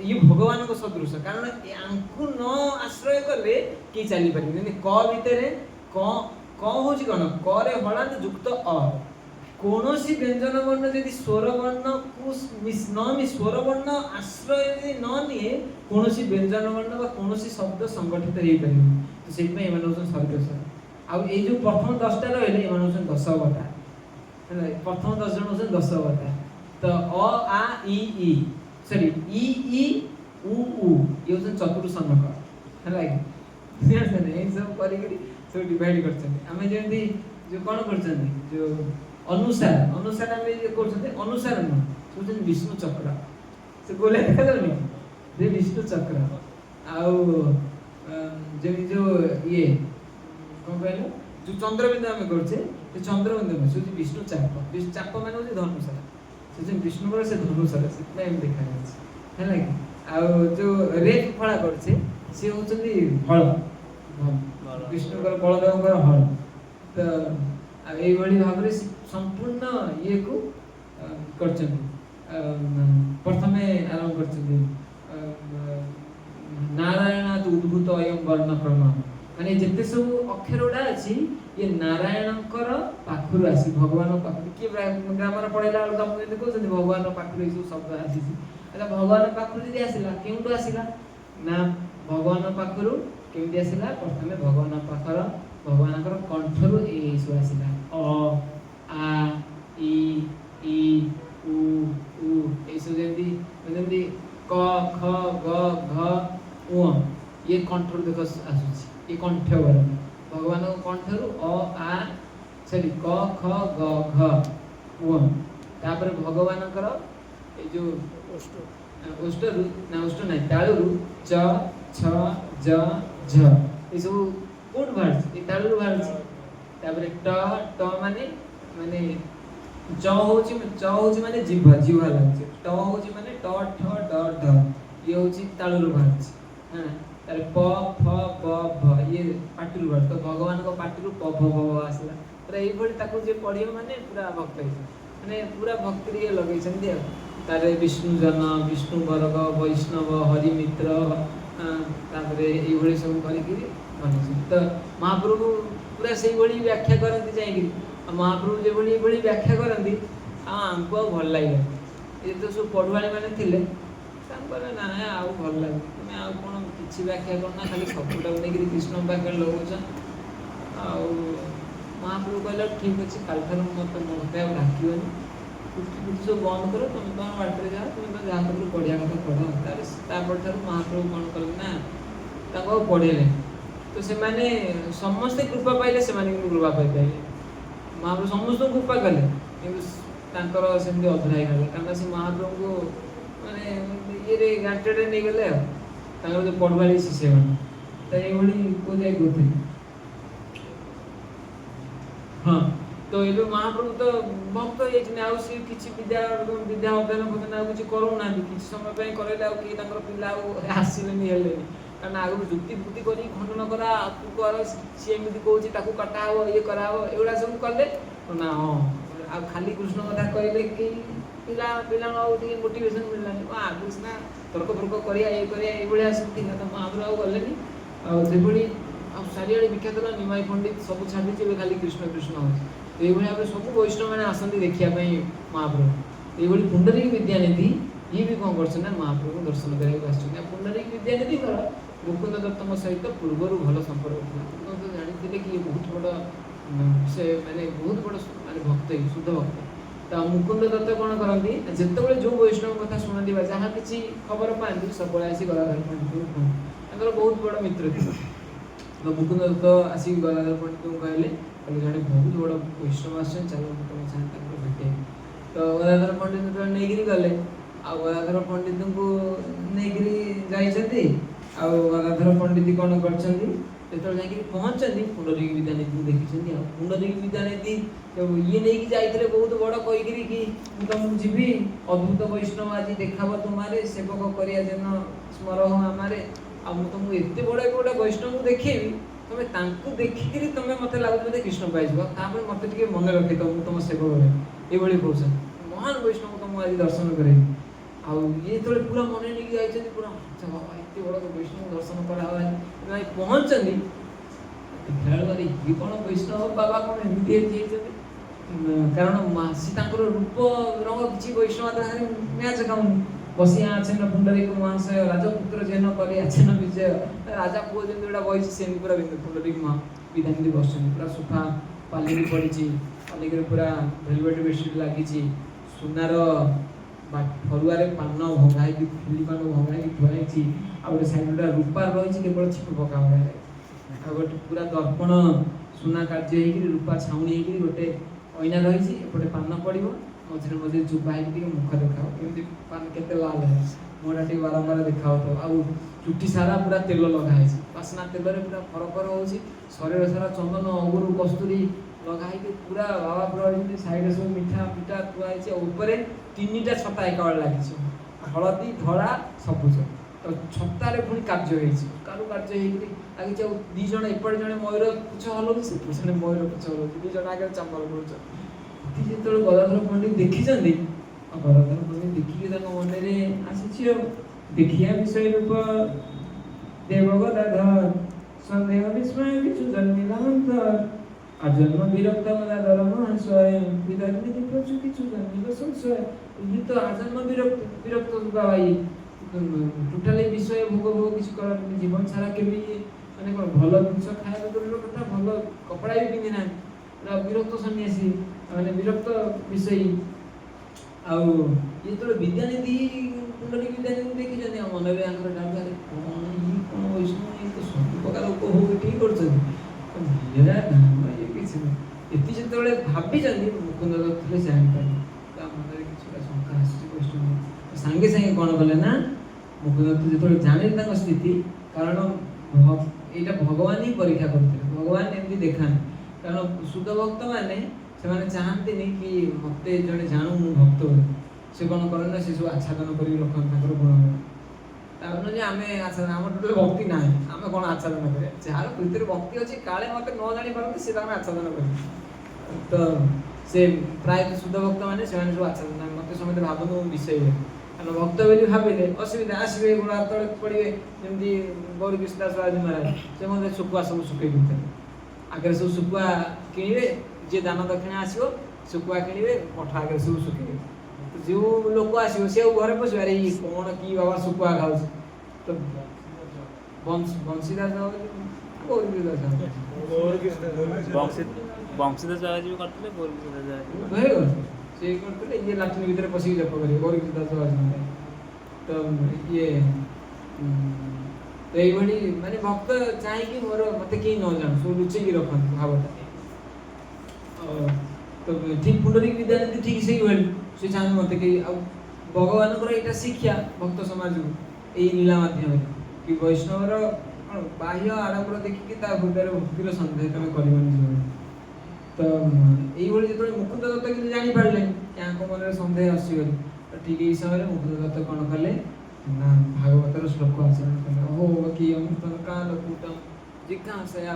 ये भगवान को सदृश कारण आंकु न आश्रय करले कि चली पारि क भितरे क होची कोन क रे हळांत युक्त अ कौनसी व्यंजन वर्ण यदि स्वर वर्ण को स्वर वर्ण आश्रय यदि न निए कौनसी व्यंजन वर्ण बा कौनसी शब्द संगठित हो पारे तो से सर्ग स्वर आउ ये जो प्रथम 10टा रही ये 10 बटा है प्रथम 10 जन होते 10 बटा तो अ आ इ सॉरी इ उ ये होते चतुर्सनक है ये सब कर डिवाइड कर जो कौन कर जो अनुसार अनुसार आम ये कर अनुसार नुह विष्णु चक्र से गोले देखनी ये विष्णु चक्र आउ जो ये कौन कह जो चंद्रबिंदु आम करछे चंद्रबिंदु में से विष्णु चाप चाप मान हूँ धनुषर से विष्णु से धनुषर से देखा है आउ जो रेख फड़ा करछे सी होचंदी हल विष्णु बलदेव हल तो यही भाव में संपूर्ण ये को प्रथम आरंभ कर नारायणाद उद्भूत अयम वर्ण क्रम माने जिते सब अक्षर गुड़ा अच्छी ये नारायण पाखु आसी भगवान पाखु किए ग्रामर पढ़ेला बेलू कहते भगवान पाखु ये सब शब्द आसी भगवान पाखु जी आसला क्यों आसला ना भगवान पाखु केमी आसला प्रथम भगवान पाखर भगवान कंठर ये सब आसला अ आ इ उ ये सब जमी क ख ग घ उ ये कंठर देख आसूची ये कंठ वर्ण भगवान कंठर अ आ सॉरी क ख ग घ उ तापर भगवान ये जो ओष्टरु ना ओष्ट ना तालुरु च छ ज झ ये सब कोड बाहर ये तालुरु बाहर तापर ट माने माने च होची माने जिह्वा जिह्वा लागছে ट होची माने ट ठ ड ढ ये होची तालुरु बाहर हां तारे प फ ब भ ये पाटिरु बाहर तो भगवान को पाटिरु प फ भ आसला पूरा एई भली ताको जे पढियो माने पूरा भक्त माने पूरा भक्ति रे लगै छन्ती तारे विष्णु जन विष्णु वर्ग वैष्णव हरिमित्र तापरे एई भली सब करिकि बनै तो महाप्रभु पूरा से भली व्याख्या करती जाइकि महाप्रभु जो भली व्याख्या करती आमको भल लगे ये तो सब पढ़ुआणी मैंने थे ना आउ भल लगे तुम आउ कौन किसी व्याख्या करना खाली सबूटा नहीं कृष्ण पाखे लगुच आउ महाप्रभु कहला ठीक अच्छे काल मत मत डाकनी कुर्ती सब बंद कर तुम तुम बाटर जाओ तुम तो जहाँ तक पढ़िया कथा पढ़ महाप्रभु कौन कले पढ़ेले तो से माने समस्ते कृपा पाइले से कृपा पाई महाप्रभु समस्त कृपा कले सेमती अधूरा ही कारण से महाप्रभु को माने ये गांटेडे नहीं गले जो पढ़वाड़ी शिष्य मैंने तो ये को जाए कहते हाँ तो ये महाप्रभु तो भक्त ये किसी विद्या विद्या अध्ययन फध्ययन किसी करूना कि समय करेले कि पिला आसले कारण आगु जुक्ति फुक्ति कर खंडन करा कर सी एमती कौन कटा हम ये कराव एगुड़ा सब कले ना हाँ आ खाली कृष्ण कथा कहले कि पिला पिला मोटिवेशन मिललानी आगु सीना तर्क फर्क करा शक्ति तो महाप्रभु गले आगे चारिड़े विख्यात निमाई पंडित सब छाड़ी खाली कृष्ण कृष्ण हो ये भाव सब वैष्णव मैंने आसती देखापी महाप्रभु ये पुंडरीक विद्यानिधि ये भी कौन कर महाप्रभु दर्शन कराया पुंडरीक विद्यानिधि मुकुंद दत्त सहित पूर्वर भल संपर्क था तो जानते कि ये बहुत बड़ से माने बहुत बड़ माने भक्त शुद्ध भक्त तो मुकुंद दत्त कौन करती जिते जो वैष्णव कथा शुणती जहाँ किसी खबर पाती सब आसी गलाधर पंडित बहुत बड़ मित्र थे तो मुकुंद दत्त आसिक गलाधर पंडित को कहले जड़े बहुत बड़ वैष्णव आस चलो तुम साथ भेटे तो गलाधर पंडित नहीं गले आ गलाधर पंडित को नहीं गलाधर पंडित कौन कर पहुँचती पुंडरीक विद्यानिधि देखी पुंडरीक विद्यानिधि ये नहीं जाते बहुत बड़ कहीकि कि तुमको जीवी अद्भुत वैष्णव आज देखा तुम्हारे सेवक करिया स्मर हो आमारे तुमको एत बड़ गोटे वैष्णव देखेबी तुम देखिकी तुम मत लगे कृष्ण पाई मत मन रखे तुम सेवक ये कौन महान वैष्णव तुमको आज दर्शन करे ये तो पूरा मन नहीं जाइए पूरा अच्छा बाबा एत बड़ वैष्णव दर्शन करा पहुँचती देखा ये कौन वैष्णव बाबा कौन एमती କାରଣ ସେ ତାଙ୍କର ରୂପ ରଙ୍ଗ କିଛି ବୈଷ୍ଣବ ସାଙ୍ଗରେ ମ୍ୟାଚ୍ ଖାଉନି। ବସି ଆଛେନ ପୁଣ୍ଡରୀକ ମହାଶୟ ରାଜପୁତ୍ର ଯେନ କରି ଆଛେନ ବିଜୟ, ରାଜା ପୁଅ ଯେମିତି ଗୋଟେ ବହିଛି ସେମିତି ପୁରା ପୁଣ୍ଡରୀକ ବିଧା ଏମିତି ବସୁଛନ୍ତି। ପୁରା ସୋଫା ପାଲିକି ପଡ଼ିଛି, ପାଲିକିରେ ପୁରା ଭେଲଭେଟ୍ ବେଡ଼ସିଟ୍ ଲାଗିଛି, ସୁନାର ଫରୁଆରେ ପାନ ଭଙ୍ଗା ହେଇକି ଫିଲି ପାନ ଭଙ୍ଗା ହେଇକି ଥୁଆ ହେଇଛି। ଆଉ ଗୋଟେ ସାଇଡ୍ ଗୋଟେ ରୂପାର ରହିଛି କେବଳ ଛିପ ପକା ଭଳିଆ, ଆଉ ଗୋଟେ ପୁରା ଦର୍ପଣ ସୁନା କାର୍ଯ୍ୟ ହେଇକିରି ରୂପା ଛାଉଣି ହେଇକିରି ଗୋଟେ ଅଇନା ରହିଛି। ଏପଟେ ପାନ ପଡ଼ିବ, ମଝିରେ ମଝିରେ ଚୁବା ହେଇକି ଟିକେ ମୁଖ ଦେଖାଅ, ଏମିତି ପାନ କେତେ ଲାଲ ହେଇଛି, ମୁହଁଟା ଟିକେ ବାରମ୍ବାର ଦେଖାଉଥିବ। ଆଉ ଚୁଟି ସାରା ପୁରା ତେଲ ଲଗା ହେଇଛି, ବାସ୍ନା ତେଲରେ ପୁରା ଫରଫର ହେଉଛି। ଶରୀର ସାରା ଚନ୍ଦନ ଅଗୁରୁ କସ୍ତୁରୀ ଲଗା ହେଇକି ପୁରା ବାବା ପୁରା ଯେମିତି ସାଇଡ଼ରେ ସବୁ ମିଠା ପିଠା ଥୁଆ ହେଇଛି। ଆଉ ଉପରେ 3ଟା ଛତା ଏକାବେଳେ ଲାଗିଛି, ହଳଦୀ ଧଳା ସବୁଜ। ଆଉ ଛତାରେ ପୁଣି କାର୍ଯ୍ୟ ହେଇଛି, କାରୁକାର୍ଯ୍ୟ ହେଇକିରି ଲାଗିଛି। ଆଉ 2 ଜଣ ଏପଟେ ଜଣେ ମୟୂର ପୁଚ୍ଛ ହଲଉଛି, ସେପଟେ ଜଣେ ମୟୂର ପୁଚ୍ଛ ହଲଉଛି, 2 ଜଣ ଆଗରେ ଚାମର କରୁଛନ୍ତି। ଯେତେବେଳେ ଗଦାଧର ପଣ୍ଡିତ ଦେଖିଛନ୍ତି, ଆଉ ଗଦାଧର ପଣ୍ଡିତ ଦେଖିକି ତାଙ୍କ ମନରେ ଆସିଛି ଆଉ ଦେଖିବା ବିଷୟ ରୂପ ଦେବ ଗଦାଧର ସନ୍ଦେହ ବିସ୍ମୟ কিছু ଜନ୍ମିଲା ଅନ୍ତର, ଆଜନ୍ମ ବିରକ୍ତ ଗଦାଧର ମହାଶୟ ବିଦାରିଣୀ ପ୍ରଚୁ কিছু ଜନ୍ମିବ ସଂଶୟ। ଇଏ ତ ଆଜନ୍ମ ବିରକ୍ତ ଭାଇ, ଟୋଟାଲି ବିଷୟ ଭୋଗ କିଛି କରନ୍ତି ଜୀବନ ସାରା, କେମିତି ମାନେ କ'ଣ ଭଲ ଜିନିଷ ଖାଇବା ଦୂରର କଥା, ଭଲ କପଡ଼ା ବି ପିନ୍ଧି ନାହାନ୍ତି, ପୁରା ବିରକ୍ତ ସନ୍ନ୍ୟାସୀ, ମାନେ ବିରକ୍ତ ବିଷୟୀ। ଆଉ ଇଏ ଯେତେବେଳେ ବିଦ୍ୟାନିଧି ପୁଣ୍ଡରୀକ ବିଦ୍ୟାନିଧି ଦେଖିଛନ୍ତି, ଆଉ ମନରେ ଆଙ୍କର ଡାଉଟ, କ'ଣ ବୈଷ୍ଣବ ଇଏ ତ ସବୁ ପ୍ରକାର ଉପଭୋଗ ଠିକ୍ କରୁଛନ୍ତି, ଇଏ କିଛି ନାହିଁ। ଏତି ଯେତେବେଳେ ଭାବିଛନ୍ତି ମୁକୁନ୍ଦ ଦତ୍ତ ଥିଲେ ସେ ଜାଣିପାରିଲେ, ତା ମନରେ କିଛିଟା ଶଙ୍କା ଆସୁଛି ବୈଷ୍ଣବ। ସାଙ୍ଗେ ସାଙ୍ଗେ କ'ଣ କଲେ ନା, ମୁକୁନ୍ଦ ଦତ୍ତ ଯେତେବେଳେ ଜାଣିଲେ ତାଙ୍କ ସ୍ଥିତି, କାରଣ ଏଇଟା ଭଗବାନ ହିଁ ପରୀକ୍ଷା କରୁଥିଲେ, ଭଗବାନ ଏମିତି ଦେଖାନ୍ତି। କାରଣ ଶୁଦ୍ଧ ଭକ୍ତମାନେ ସେମାନେ ଚାହାନ୍ତିନି କି ମୋତେ ଜଣେ ଜାଣୁ ମୁଁ ଭକ୍ତ ବୋଲି। ସେ କ'ଣ କରନ୍ତି ନା, ସେ ସବୁ ଆଚ୍ଛାଦନ କରିକି ରଖନ୍ତି ତାଙ୍କର ଗୁଣ। ତାପରେ ଯେ ଆମେ ଆଚ୍ଛାଦନ, ଆମର ଟୋଟାଲି ଭକ୍ତି ନାହିଁ, ଆମେ କ'ଣ ଆଚ୍ଛାଦନ କରିବା? ଯାହାର ଭିତରେ ଭକ୍ତି ଅଛି, କାଳେ ମୋତେ ନ ଜାଣିପାରନ୍ତି ସେ ତାଙ୍କର ଆଚ୍ଛାଦନ କରିବେ। ତ ସେ ପ୍ରାୟତଃ ଶୁଦ୍ଧ ଭକ୍ତମାନେ ସେମାନେ ସବୁ ଆଚ୍ଛାଦନ, ମୋତେ ସମସ୍ତେ ଭାବନ୍ତୁ ମୁଁ ବିଷୟ, କାରଣ ଭକ୍ତ ବୋଲି ଭାବିଲେ ଅସୁବିଧା, ଆସିବେ ଗୋଡ଼ ହାତ ତଳେ ପଡ଼ିବେ। ଯେମିତି ଗୌରୀ କୃଷ୍ଣ ଦାସ ବାବାଜୀ ମହାରାଜ, ସେ ମଧ୍ୟ ଶୁଖୁଆ ସବୁ ଶୁଖେଇ ଦେଇଥିଲେ, ଆଗରେ ସବୁ ଶୁଖୁଆ କିଣିବେ, ଯିଏ ଦାନ ଦକ୍ଷିଣା ଆସିବ ଶୁଖୁଆ କିଣିବେ, ମଠ ଆଗରେ ସବୁ ଶୁଖେଇବେ। ତ ଯେଉଁ ଲୋକ ଆସିବ ସେ ଆଉ ଘରେ ପଶିବ, ଆରେ ଇଏ କ'ଣ କି ବାବା ଶୁଖୁଆ ଖାଉଛି। ତ ବଂଶୀଦାସ ବଂଶୀଦାସ ବାବାଜୀ ବି କରିଥିଲେ, ସେ କରିଥିଲେ। ଇଏ ଲାଟିନ ଭିତରେ ପଶିକି ଜପ କରିବେ, ଗୌରୀ ଦାସ ବାବାଜୀ। ତ ଇଏ ତ ଏଇଭଳି ମାନେ ଭକ୍ତ ଚାହିଁକି ମୋର ମୋତେ କେହି ନ ଜାଣୁ, ସବୁ ଲୁଚେଇକି ରଖନ୍ତି ଭାବଟା। ତ ଠିକ୍ ପୁଣ୍ଡରୀକ ବିଦ୍ୟାନିଧି ଠିକ୍ ସେଇଭଳି, ସେ ଚାହାନ୍ତି ମୋତେ କେହି। ଆଉ ଭଗବାନଙ୍କର ଏଇଟା ଶିକ୍ଷା ଭକ୍ତ ସମାଜକୁ ଏଇ ଲୀଳା ମାଧ୍ୟମରେ, କି ବୈଷ୍ଣବର କ'ଣ ବାହ୍ୟ ଆଡ଼ମ୍ବର ଦେଖିକି ତା ହୃଦୟରେ ଭକ୍ତିର ସନ୍ଦେହ ତମେ କରିବନି ଜୀବନ। ତ ଏଇଭଳି ଯେତେବେଳେ ମୁକୁନ୍ଦ ଦତ୍ତ କିନ୍ତୁ ଜାଣିପାରିଲେ ତାଙ୍କ ମନରେ ସନ୍ଦେହ ଆସିଗଲେ, ତ ଠିକ୍ ଏଇ ସମୟରେ ମୁକୁନ୍ଦ ଦତ୍ତ କ'ଣ କଲେ ନା, ଭାଗବତର ଶ୍ଲୋକ ଆଚରଣ କଲେ। ଅହୋ କିୟଂ କାଲକୂଟଂ ଜିଜ୍ଞାସୟା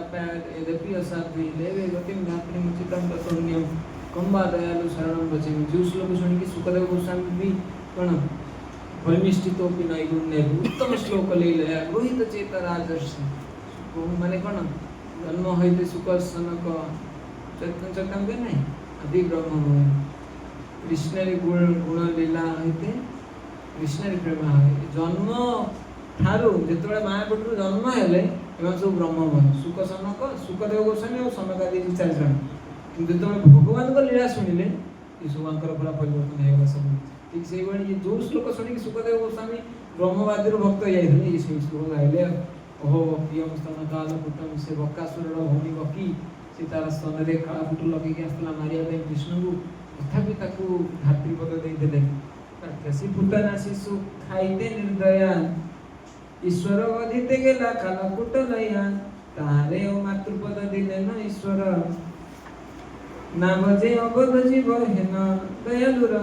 ପ୍ରିୟ ସାଧ୍ୱୀ ଦେବେ ଗତିଂ ଧାତ୍ରୀଂ ଉଚିତଂ ତତୋନ୍ୟଂ କମ୍ବା ଦୟାଲୁ ଶରଣଂ ଭଜେମି। ଯେଉଁ ଶ୍ଲୋକ ଶୁଣିକି ସୁଖଦେବ ଗୋସ୍ୱାମୀ ବି କ'ଣ ପରିନିଷ୍ଠିତୋପି ନୈଗୁଣ୍ୟେଷୁ ଉତ୍ତମ ଶ୍ଲୋକ ଲୀଳୟା ଗୃହୀତ ଚେତ ରାଜର୍ଷି। ମାନେ କ'ଣ ଜନ୍ମ ହଇତେ ସୁକର୍ଷଣକ ଚୈତନ୍ୟ ନାହିଁ ଆଦି ବ୍ରହ୍ମ କୃଷ୍ଣରେ ଗୁଣ ଲୀଳା ହଇତେ କୃଷ୍ଣରେ ପ୍ରେମ ହୁଏ। ଜନ୍ମ ଠାରୁ ଯେତେବେଳେ ମାଆ ପେଟରୁ ଜନ୍ମ ହେଲେ ଏମାନେ ସବୁ ବ୍ରହ୍ମମୟ, ସୁକ ସନକ, ସୁକଦେବ ଗୋସ୍ୱାମୀ ଆଉ ସନକ ଆଦି 4 ଜଣ। କିନ୍ତୁ ଯେତେବେଳେ ଭଗବାନଙ୍କ ଲୀଳା ଶୁଣିଲେ ଏସବୁ ଆଙ୍କର ପୁରା ପରିବର୍ତ୍ତନ ହେଇଗଲା ସବୁ। ଠିକ୍ ସେଇଭଳି ଯେଉଁ ଶ୍ଲୋକ ଶୁଣିକି ସୁକଦେବ ଗୋସ୍ୱାମୀ ବ୍ରହ୍ମବାଦୀରୁ ଭକ୍ତ ହେଇଯାଇଥିଲେ, ଏଇ ସେଇ ଶ୍ଲୋକ ଗାଇଲେ। ଓହୋ ପ୍ରିୟମ ସ୍ତନ କାଳ କୁଟମ, ସେ ବକାସୁରର ଭଉଣୀ ବକି, ସେ ତାର ସ୍ତନରେ କାଳକୁଟ ଲଗେଇକି ଆସିଥିଲା ମାରିବା ପାଇଁ କୃଷ୍ଣଙ୍କୁ, ତଥାପି ତାକୁ ଭାତୃପଦ ଦେଇଦେଲେ। ରାକ୍ଷସୀ ପୁତନା ଶିଶୁ ଖାଇତେ ନିର୍ଦୟା, ଈଶ୍ୱର ବଧିତେ ଗେଲା କାଳକୁଟ ଲୟା, ତାହାରେ ଓ ମାତୃପଦ ଦିଲେନ ଈଶ୍ୱର, ନା ଭଜେ ଅବୋଧ ଜୀବ ହେନ ଦୟାଲୁର।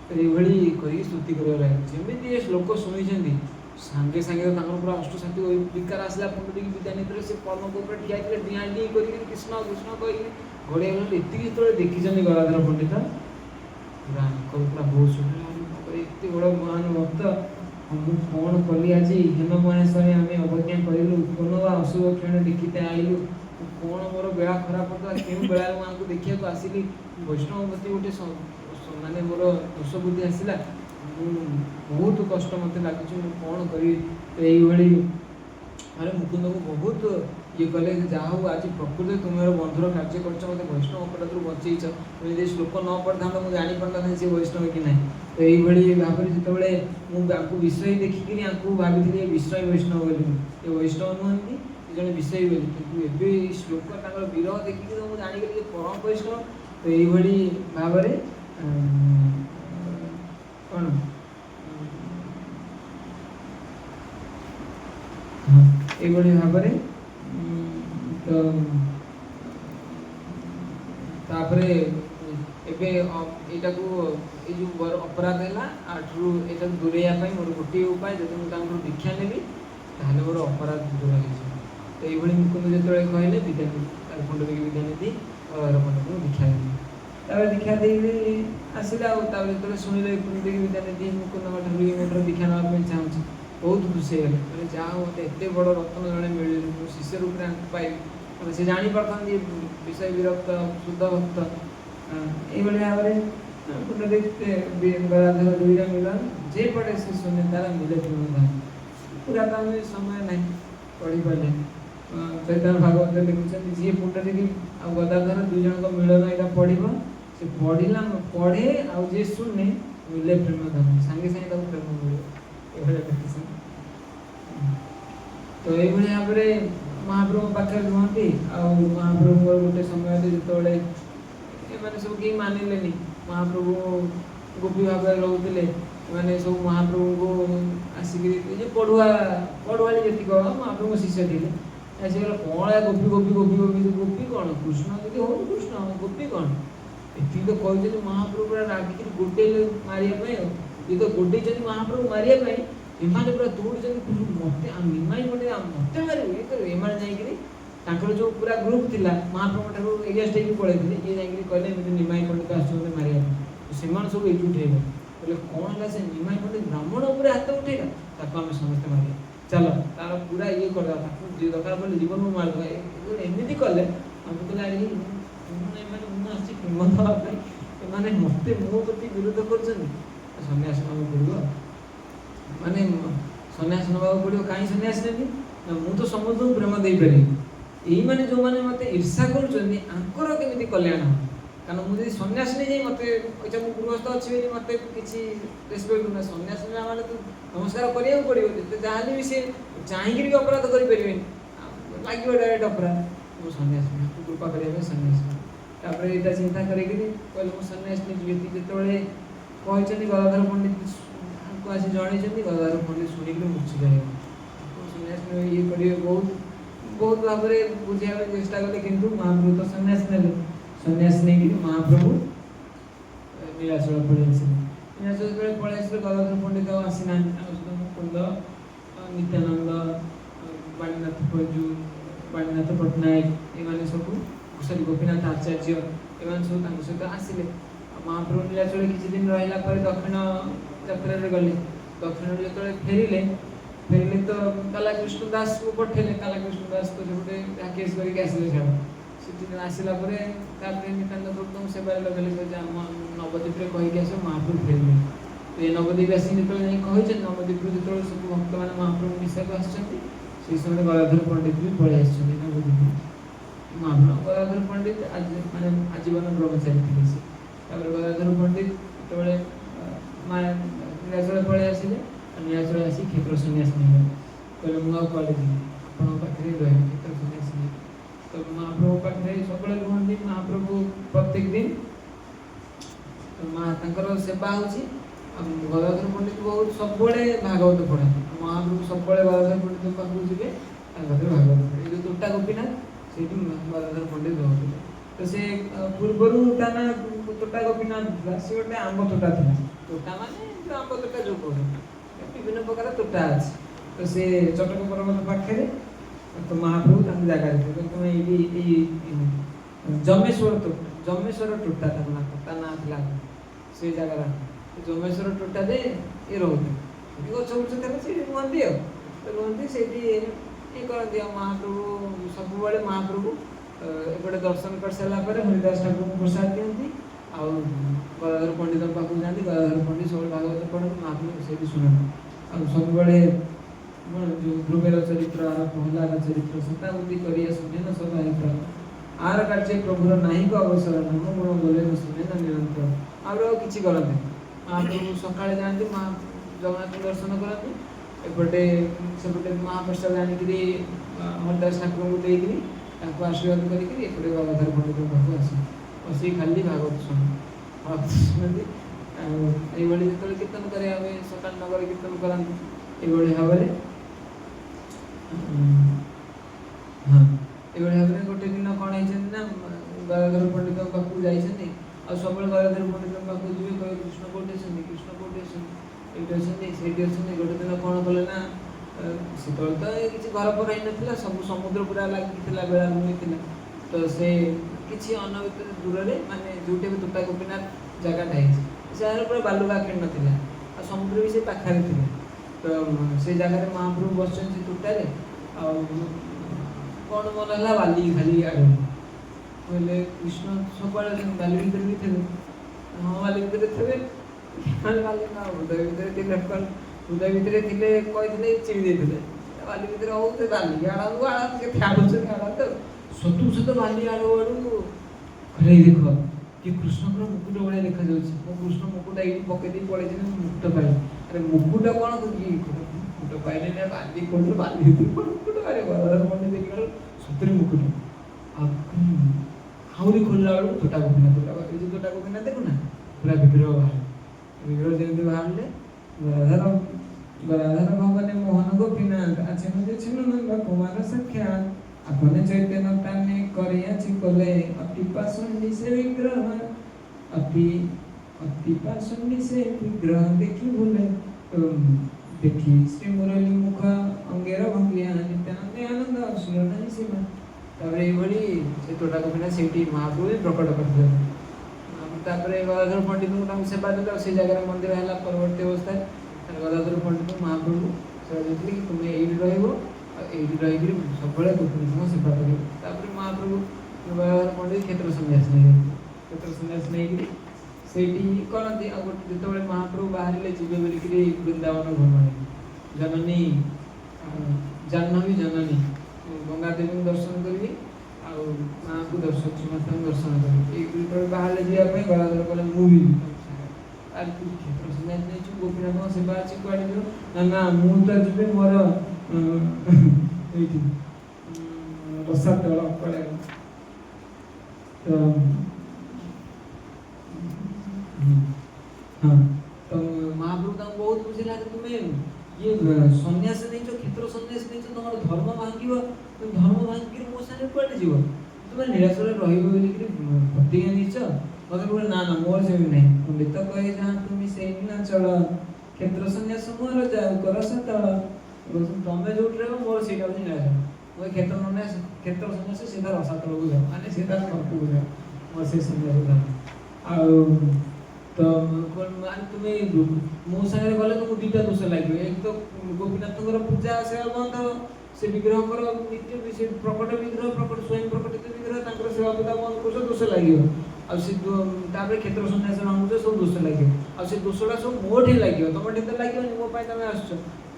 ଏଇଭଳି କରିକି ସ୍ତୁତି କରିବା ଲାଗେ। ଯେମିତି ଏ ଶ୍ଲୋକ ଶୁଣିଛନ୍ତି ସାଙ୍ଗେ ସାଙ୍ଗେ ତାଙ୍କର ପୁରା ଅଷ୍ଟସାତ୍ଵିକ ବିକାର ଆସିଲା। ପୁଣ୍ଡରୀକ ବିଦ୍ୟାନିଧିରେ ସେ ପଦ୍ମଙ୍କ ଉପରେ ଠିଆ ହେଇଥିଲେ, ଡିଆଁ ଡିଁ କରିକି କୃଷ୍ଣ କୃଷ୍ଣ କହିକି ଘୋଡ଼େଇ ଗଲେ। ଏତିକି ଯେତେବେଳେ ଦେଖିଛନ୍ତି ଗଦାଧର ପଣ୍ଡିତ, ପୁରା ଆଙ୍କର ପୁରା ବହୁତ ଶୁଣିଲେ, ଏତେ ବଡ଼ ମହାନ ଭକ୍ତ, ମୁଁ କ'ଣ କଲି ଆଜି, ହେନ ମହେଶ୍ୱରୀ ଆମେ ଅବଜ୍ଞା କରିଲୁ, କୋନ ବା ଅଶୁଭ କ୍ଷଣ ଦେଖିତେ ଆଇଲୁ, कौन मोर बेला खराब होता क्यों बेला मुझे देखा आसिली वैष्णव प्रति गोटे माने मोर दोष बुद्धि आसला बहुत कष्ट मत लगे कौन करी तो यही अरे मुकुंद को बहुत ये कले जहाँ आज प्रकृति तुम मेरे बंधुर कार्य कर मत वैष्णव अपराध बचेच तुम श्लोक न पढ़ा मुझे जापर ना सी वैष्णव कि ना तो यही भाव में जिते विषय देखिक भाभी विषय वैष्णव बोली ये वैष्णव नुहति जड़े विषय बोली कि श्लोक विरह देखिक मुझे जागली परम वैष्णव तो यही भाव में कौन ये भाव में तो तापरे एबे एटा को ये जो अपराध है आठू एटा दूरेया मोर गोटे उपाय जब मुझे दीक्षा नेबी ताहले मोर अपराध दूर हो तो ये मुकुंद जो कहले विद्यानिधि तार पंडित विद्यानिधि और पंडित को दीक्षा देवी दीक्षा दे आसला जो शुणिले विद्यानिधि मुकुंद मोटर दीक्षा नापी चाहूँगी बहुत खुशी है मैंने जहाँ मत एत बड़ रत्न जड़े मिले शिष्य रूप में पाइबी से जापार विषय विरक्त शुद्ध भक्त ये भाव में गदाधर दुईटा मिलन जे पटे से सुने तार मिले पूरा तो आम समय ना पढ़ी पारे चैतन्य भागवत लिखुं जी पुंडरीक आ गदाधर दुई जन मिलन यहाँ पढ़ो से पढ़ला पढ़े आ जी शुणे मिले प्रेम धर्म सांगे सांगे प्रेम मिले तो ये भाव में महाप्रभु पाखे रुहति महाप्रभु गोटे समय जो मैंने सब कहीं मानिले महाप्रभु गोपी भाव में रोते मैंने सब महाप्रभु को आसिक पढ़ुआली जी महाप्रभु शिष्य थे आसिक कौन गोपी गोपी गोपी गोपी गोपी कौन कृष्ण जी हो कृष्ण गोपी कौन ये तो कहते महाप्रभु पूरा रागिक गोटे मारे ये तो गोटे महाप्रभु मारे एमाने पूरा दौड़ी मत निमाई पंडित मत मारे ये तो एमाने जाकर जो पूरा ग्रुप थिला महाप्रभु ठार एगेस्ट होगी पड़े ये जाकि कहले निमाई पंडित आसुँच मारे से सब एकजुट हो बोले कौन है से निमाई पंडित ब्राह्मण उपर हाथ उठेगा ताको आम समस्त मारे चलो तार पूरा ये कर दरकार पड़े जीवन में मारद एमती कले आम कहले प्रेम देवाई मत मो प्रति विरोध कर सन्यास नाम पड़ो माने सन्यास नवा पड़ो कहीं सन्यास नेबी मु तो समस्त प्रेम दे पारि यही मैंने जो मैंने मत ईर्षा कर केमी कल्याण हो कारण मुझे सन्यास नहीं जाए मत अच्छा मुझे गृहस्थ अच्छी मत किसी रेस्पेक्ट ना सन्यास मैंने तो नमस्कार करा पड़ो जिते जहाँ भी सी चाहिए भी अपराध करें लगे डायरेक्ट अपराध मुझे सन्यास कृपा करने सन्यास तापर यहाँ चिंता करें कहले मुझे सन्यास नहीं जो कहते गदाधर पंडित को आसी जन गदाधर पंडित शुणिक मूर्छित हो सन्यास ये करेंगे बहुत भाव में बुझा चेष्टा कले कि महाप्रभु तो सन्यास ने सन्यास नहीं महाप्रभु नीलाचल पड़े नीलाचल पड़े गदाधर पंडित आसीना मुकुंद नित्यानंद बाणीनाथ फौजू बाणीनाथ पट्टनायक ये सब सॉरी गोपीनाथ आचार्य एम सब सहित आसिले महाप्रभु नीलाचल किसी दिन रहा दक्षिण यात्रा गले दक्षिण जो फेरिले फेरिले तो कालाकृष्ण दास को पठेले कालाकृष्ण दास तो गोटे पैकेज करके आसिले से आसला नित्यानंद प्रभु सेवा लगे नवद्वीप कहीकि आस महाप्रभु फेरिले तो ये नवद्वीप आसिक जो कही नवद्वीप जो सब भक्त मैंने महाप्रभु मिशा को आस समय गदाधर पंडित भी पलि आस नवद्वीप महाप्रभु गदाधर पंडित माने आजीवन ब्रह्मचारी थे गदाधर पंडित जो नीलाचल पलि आसिले नीलाचल आसी क्षेत्र सन्यास नहीं कहले मुझे कॉलेज आप पाखे रहे क्षेत्र सन्यास नहीं तो महाप्रभु पाखे सब रुहति महाप्रभु प्रत्येक दिन सेवा हो गदाधर पंडित बहुत सब भागवत पढ़ा महाप्रभु सब गदाधर पंडित पाक जी भागवत पढ़े जो तोटा गोपीनाथ से गदाधर पंडित रोते तो से पूर्वर ता ना तोटा गोपीनाथ सी गोटे आंब तोटा था तोटा माने आंब तोटा जो कह विभिन्न प्रकार तोटा अच्छे तो से चटक पर्वत पाखे तो महाप्रभु जगह तुम ये जमेश्वर टोटा ता ना से जगह जमेश्वर टोटा दे ये रोते गच गुच थे रुहति रुहति से ये करती महाप्रभु सब महाप्रभु एपटे दर्शन कर सारा हरिदास ठाकुर को प्रसाद दिखती आउ गदाधर पंडित पाक जाती गदाधर पंडित सब भागवत पढ़ते महाप्रभु से शुणु आ सब जो ध्रुवेर चरित्र प्रहलाद चरित्र शताब्दी कर सब आर कार्य प्रभुर नायक अवसर नाम गुण बोले न सुने ना निरंतर आउ कि करते महाप्रभु सकाଳେ जाती जगन्नाथ दर्शन करती एपटे सेपटे महाप्रसाद आनिक हरिदास ठाकुर को देकर आशीर्वाद करके गदाधर पंडित पाक आस बस खाली भागवत शुणु ये जो कीर्तन करें सकाल नगर कीर्तन कराती ये भाव हाँ ये भाव में गोटे दिन कौन है गदाधर पंडित पाक जाइए आ सब गदाधर पंडित पाक जी कह कृष्ण कोटे कृष्ण कोटे ये गोटे दिन कौन कले ना से तो किसी घर पर ही सब समुद्र पूरा लगी बेलाभूमि तो से किसी अनभित दूर में माने जोटे भी तोता गोपीनाथ जगह है पूरा बालुका खेल ना समुद्र भी से पाखे थे तो से जगह महाप्रभु बस तोटारे कौन मन है बाली खाली आड़ बोले कृष्ण सब बाली भर भी थे हाँ बाली भर थे बाली ना हृदय भर हृदय भितर थे कही चिड़ी देते बाली भर हो बाली आड़ू आड़ा तो सतु सत बाली आड़ू आड़ू अरे देख कि कृष्ण मुकुट भाई देखा मो कृष्ण मुकुट ये पकई पड़े मुकुट पाई अरे मुकुट कौन मुकुट पाइले ना बाली कौन बाली मुकुट अरे गदाधर पंडित देखा सतरे मुकुट आहरी खोलला बेलू तोटा गोपीनाथ देखो ना पूरा विग्रह बाहर विग्रह जमी बाहर गदाधर भगवान मोहन गोपीनाथ आछन कुमार साक्षात अपने चैतन्य ताने करियाछि कले अति पाषण्डी से विग्रह अति पाषण्डी से विग्रह देखी भूले देखी श्री मुरली मुख अंगेर भंगिया नित्यानंद आनंद असुर नहीं सीमा तापर ये से तोटा गोपीनाथ से महाप्रभु प्रकट करते गदाधर पंडित सेवा देते से जगह मंदिर है परवर्ती अवस्था गदाधर पंडित महाप्रभु सेवा देते कि तुम्हें ये रही सब गोपीनाथ सेवा कर महाप्रभु गदाधर पंडित क्षेत्र सन्यास नहीं से करती जो महाप्रभु बाहर जी बोलिकी वृंदावन भ्रमण जननी जाह्नवी जननी गंगा देवी दर्शन करी माँ को दर्शन श्रीमाता दर्शन करी बाहर जावाई गदाधर कले मुझे क्षेत्र सन्यास नहीं गोपीनाथ सेवा अच्छी कड़े ना मुझे जी मोर रसात कड़े तो हाँ तो महाप्रभु बहुत खुशी लगे तुम्हें ये सन्यास नहीं क्षेत्र सन्यास नहीं तुम धर्म भांग तुम धर्म भांगी मो साथ कड़े जीव तुम निराश प्रतिज्ञा नहीं मतलब बोले ना मोर से भी नहीं पंडित कहे जहाँ तुम से ना चल क्षेत्र सन्यास मोर जाओ कर सतल तुम्हें जो मोर से निराश वो क्षेत्र सन्यास सीधा रसातल को जाओ माने सीधा नरक को जाओ मोर से सन्यास जाओ तो तुम्हें मो सागर गले तुमको दुईटा दोष लगे एक तो गोपीनाथ पूजा सेवा बंद से विग्रह नित्य से प्रकट विग्रह प्रकट स्वयं प्रकटित विग्रह सेवा पूजा बंद कर दोष लगे क्षेत्र सन्यास मांगुच सब दोष लगे आ दोषटा सब मोटे लगे तुम तो लगे मो तुम आस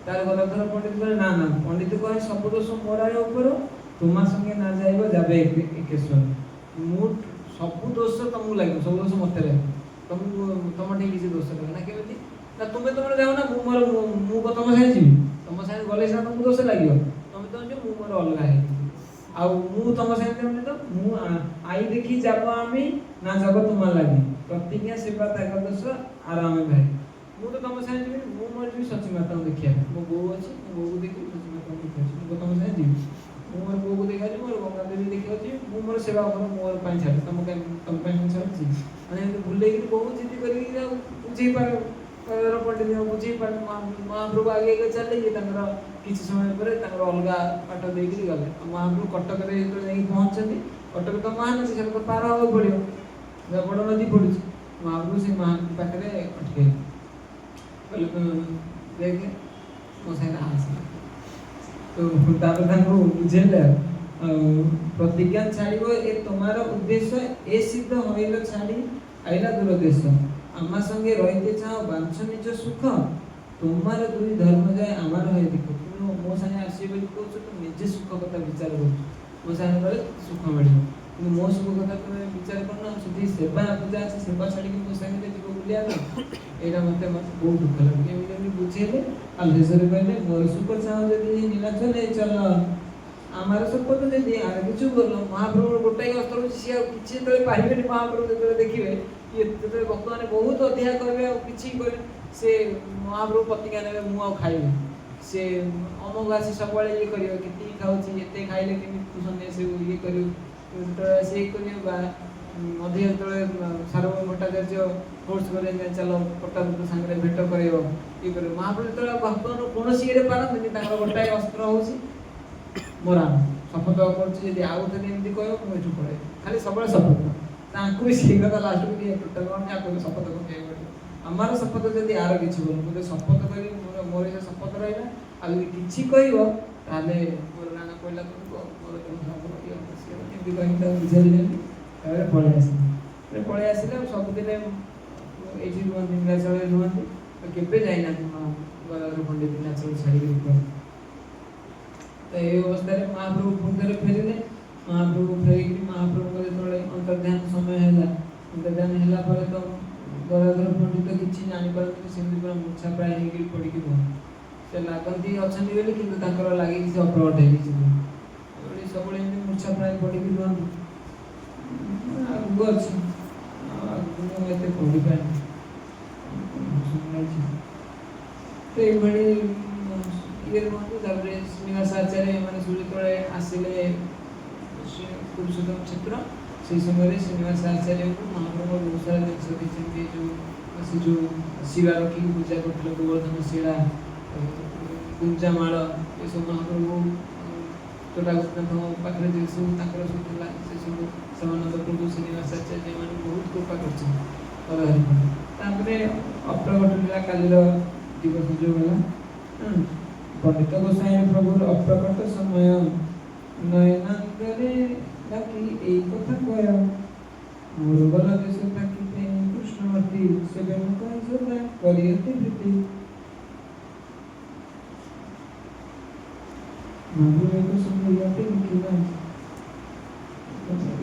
गदाधर पंडित कहे ना ना पंडित कहे सब दोष मोरार ऊपर तुम संगे ना जाइब जाबे एकेश्वर मु सब दोष तुमको लगे सब दोष मत लगे तुम किसी दोष लगे ना केमी ना तुम्हें तुम जाओ ना मुझे तुम साथ जी तुम साथ गले सीना तुमको दोष लगे तुम तो जो मोर अलग है आउ तुम साथ तो मु आई देखी जाब आम ना जाब तुम लगे प्रतिज्ञा सेवा त्याग दोष आराम भाई मु तो तुम साथ जी मोर जी सची माता को देखिए मो बो अच्छी मो बो देखी सची माता को देखिए तुम साथ जी मोर बो को देखा मोर गंगा देवी देखी मोर सेवा कर मोर छाड़ तुम तुम छाड़ी मैंने भूल बहुत जिद कर बुझे पार पंडित बुझे पार महाप्रभु आगे चले किसी समय पर अलग पाठ देकर गले महाप्रभु कटक पहुँचती कटक तो महानदी से तो पार हाँ पड़ो बड़ नदी पड़ी महाप्रभु से पाखे अटके देख मो साथ आस तो बुझेले प्रतिज्ञा छाड़िबो ए तुम्हारा उद्देश्य ए सिद्ध होइलो छाड़ी आइला दुरुद्देश्य आमा संगे रहिते चाहो बांछ निज सुख तुम्हारे दुई धर्म जाए आमार होय देखो तुम मो संगे आसी बोली कहछ तुम निजे सुख कथा विचार करो मो संगे गले सुख मिलिबो कि मो सुख कथा तुम विचार करना सुधी सेवा पूजा আছে सेवा छाड़ी कि मो संगे जीव बुलिया ना एटा मते बहुत दुख लागे एमि बुझेले आलेसरे कहले मोर सुख चाहो जदी नीलाचले चल आमार शपथ जदी आर किछु बोल महाप्रभु गोटाई अस्त्र सिया किछि तले पाइबे महाप्रभु जते देखिबे ये जते भक्त माने बहुत अध्याय करबे आ किछि करे से महाप्रभु प्रतिज्ञा नेबे मु आ खाइबे से अमोघ आसी सबले ये करियो किति खाउची एते खाइले कि तू सन्ने से ये करियो तो से करियो बा मध्य तले सार्वभौम भट्टाचार्य फोर्स करे चलो पट्टाभित्र संगे भेट करियो ये करियो महाप्रभु तले भक्तन कोनोसी रे पारन तांकर गोटाई अस्त्र होउची मोरा शपथ करछि यदि आउ थे एमती कहयो मु एठु पड़े खाली सबले शपथ तांकु भी शीघ्र तो लास्ट को दिए टोटल कोन आपको शपथ को के हमारा शपथ जदी आरो किछि बोल मुझे शपथ करी मोर से शपथ रहला आ यदि किछि कहयो ताले मोर नाना कहला तो मोर तो शपथ ये एमती कहिता बुझेले तारे पळे आसिले सब दिन एजी रुवन दिन चले रुवन केबे जाइना गलार पंडित दिन चले छाड़ी तो ये अवस्था रे महाप्रभु पुनरे फेरिले महाप्रभु फेरिक महाप्रभु को तोले अंतर्ध्यान समय हैला अंतर्ध्यान हैला पर तो गलाधर पंडित किछि जानि परत सिंधु पर मूर्छा प्राय हेगी पड़ी कि से लागंती अछनी बेली किंतु ताकर लागि कि अप्रगट हेगी छि ओडी सबले मूर्छा प्राय पड़ी कि दुन गछ आ एते पड़ी पाए तो ये बड़ी ये मत तारे श्रीनिवास आचार्य माने सूर्य तळे आसिले पुरुषोत्तम क्षेत्र से समय श्रीनिवास आचार्य को महाप्रभु बहुत सारा जिन दिखते जो शिवा रखी पूजा करते गोवर्धन शिला गुंजा माल ये सब महाप्रभु तोटा पाखे जो सब से सब समानंद प्रभु श्रीनिवास आचार्य मैंने बहुत कृपा कर अप्रगट लीला कालीर दिवस जो है पंडित गोसाई प्रभु अप्रकट समय नयनांतरे लागी এই কথা কয় মোর গলা দেশে থাকিতে কৃষ্ণমূর্তি সেবে মুখ সদা করিয়তে প্রীতি মাধুরী को सुनियाते लिखिला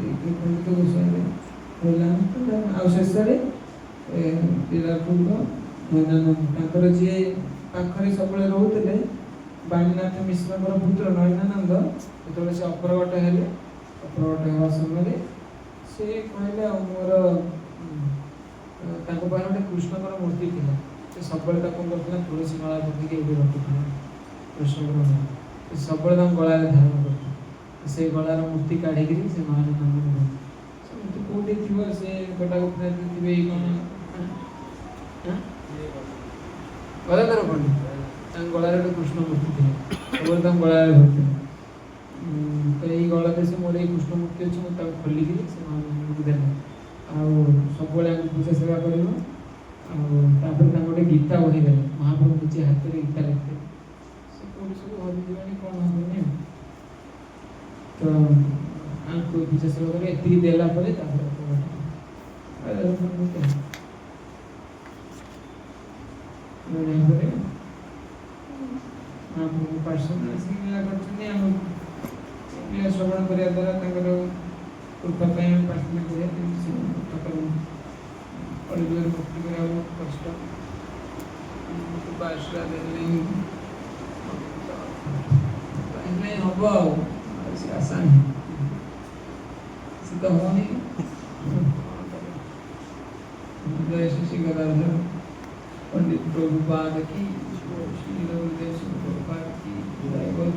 এই पंडित गोसाई होला तो आवश्यकरे पिलापुर नयनानंद ताकर जे पाखरे सबले रहउतले बाणीनाथ मिश्रकर पुत्र नयनानंद जेतले से अप्रगट हेले अप्रगट हेवा समय से कहले मोर ताको पार गोटे कृष्णकर मूर्ति थिला से सबले ताको करथिला तुलसी माला बंधी के एबे रखिथिला कृष्णकर से सबले ताको गळा रे धारण करथिला से गळार मूर्ति काढी गिरी से नयनानंद से कोठी थिबो से गोटा उपने थिबे कोन गलाधर पंडित गलार कृष्ण मूर्ति थे गलार भरते तो ये गला से मोर कृष्ण मूर्ति अच्छे मुझे खोलिक देने सब पूजा सेवा कर गोटे गीता बही दे महाप्रभु निजे हाथ में गीता लिखते सब हरिजी कौन हमें तो पूजा सेवा कर एति देला श्रवण करिया द्वारा कृपा प्रार्थना मुक्ति कष्ट आशीर्वाद हम आशा नहीं तो हम जय श्री गदाधर पंडित प्रभुपाद की श्री गुरुदेव प्रभुपाद की जय बोल।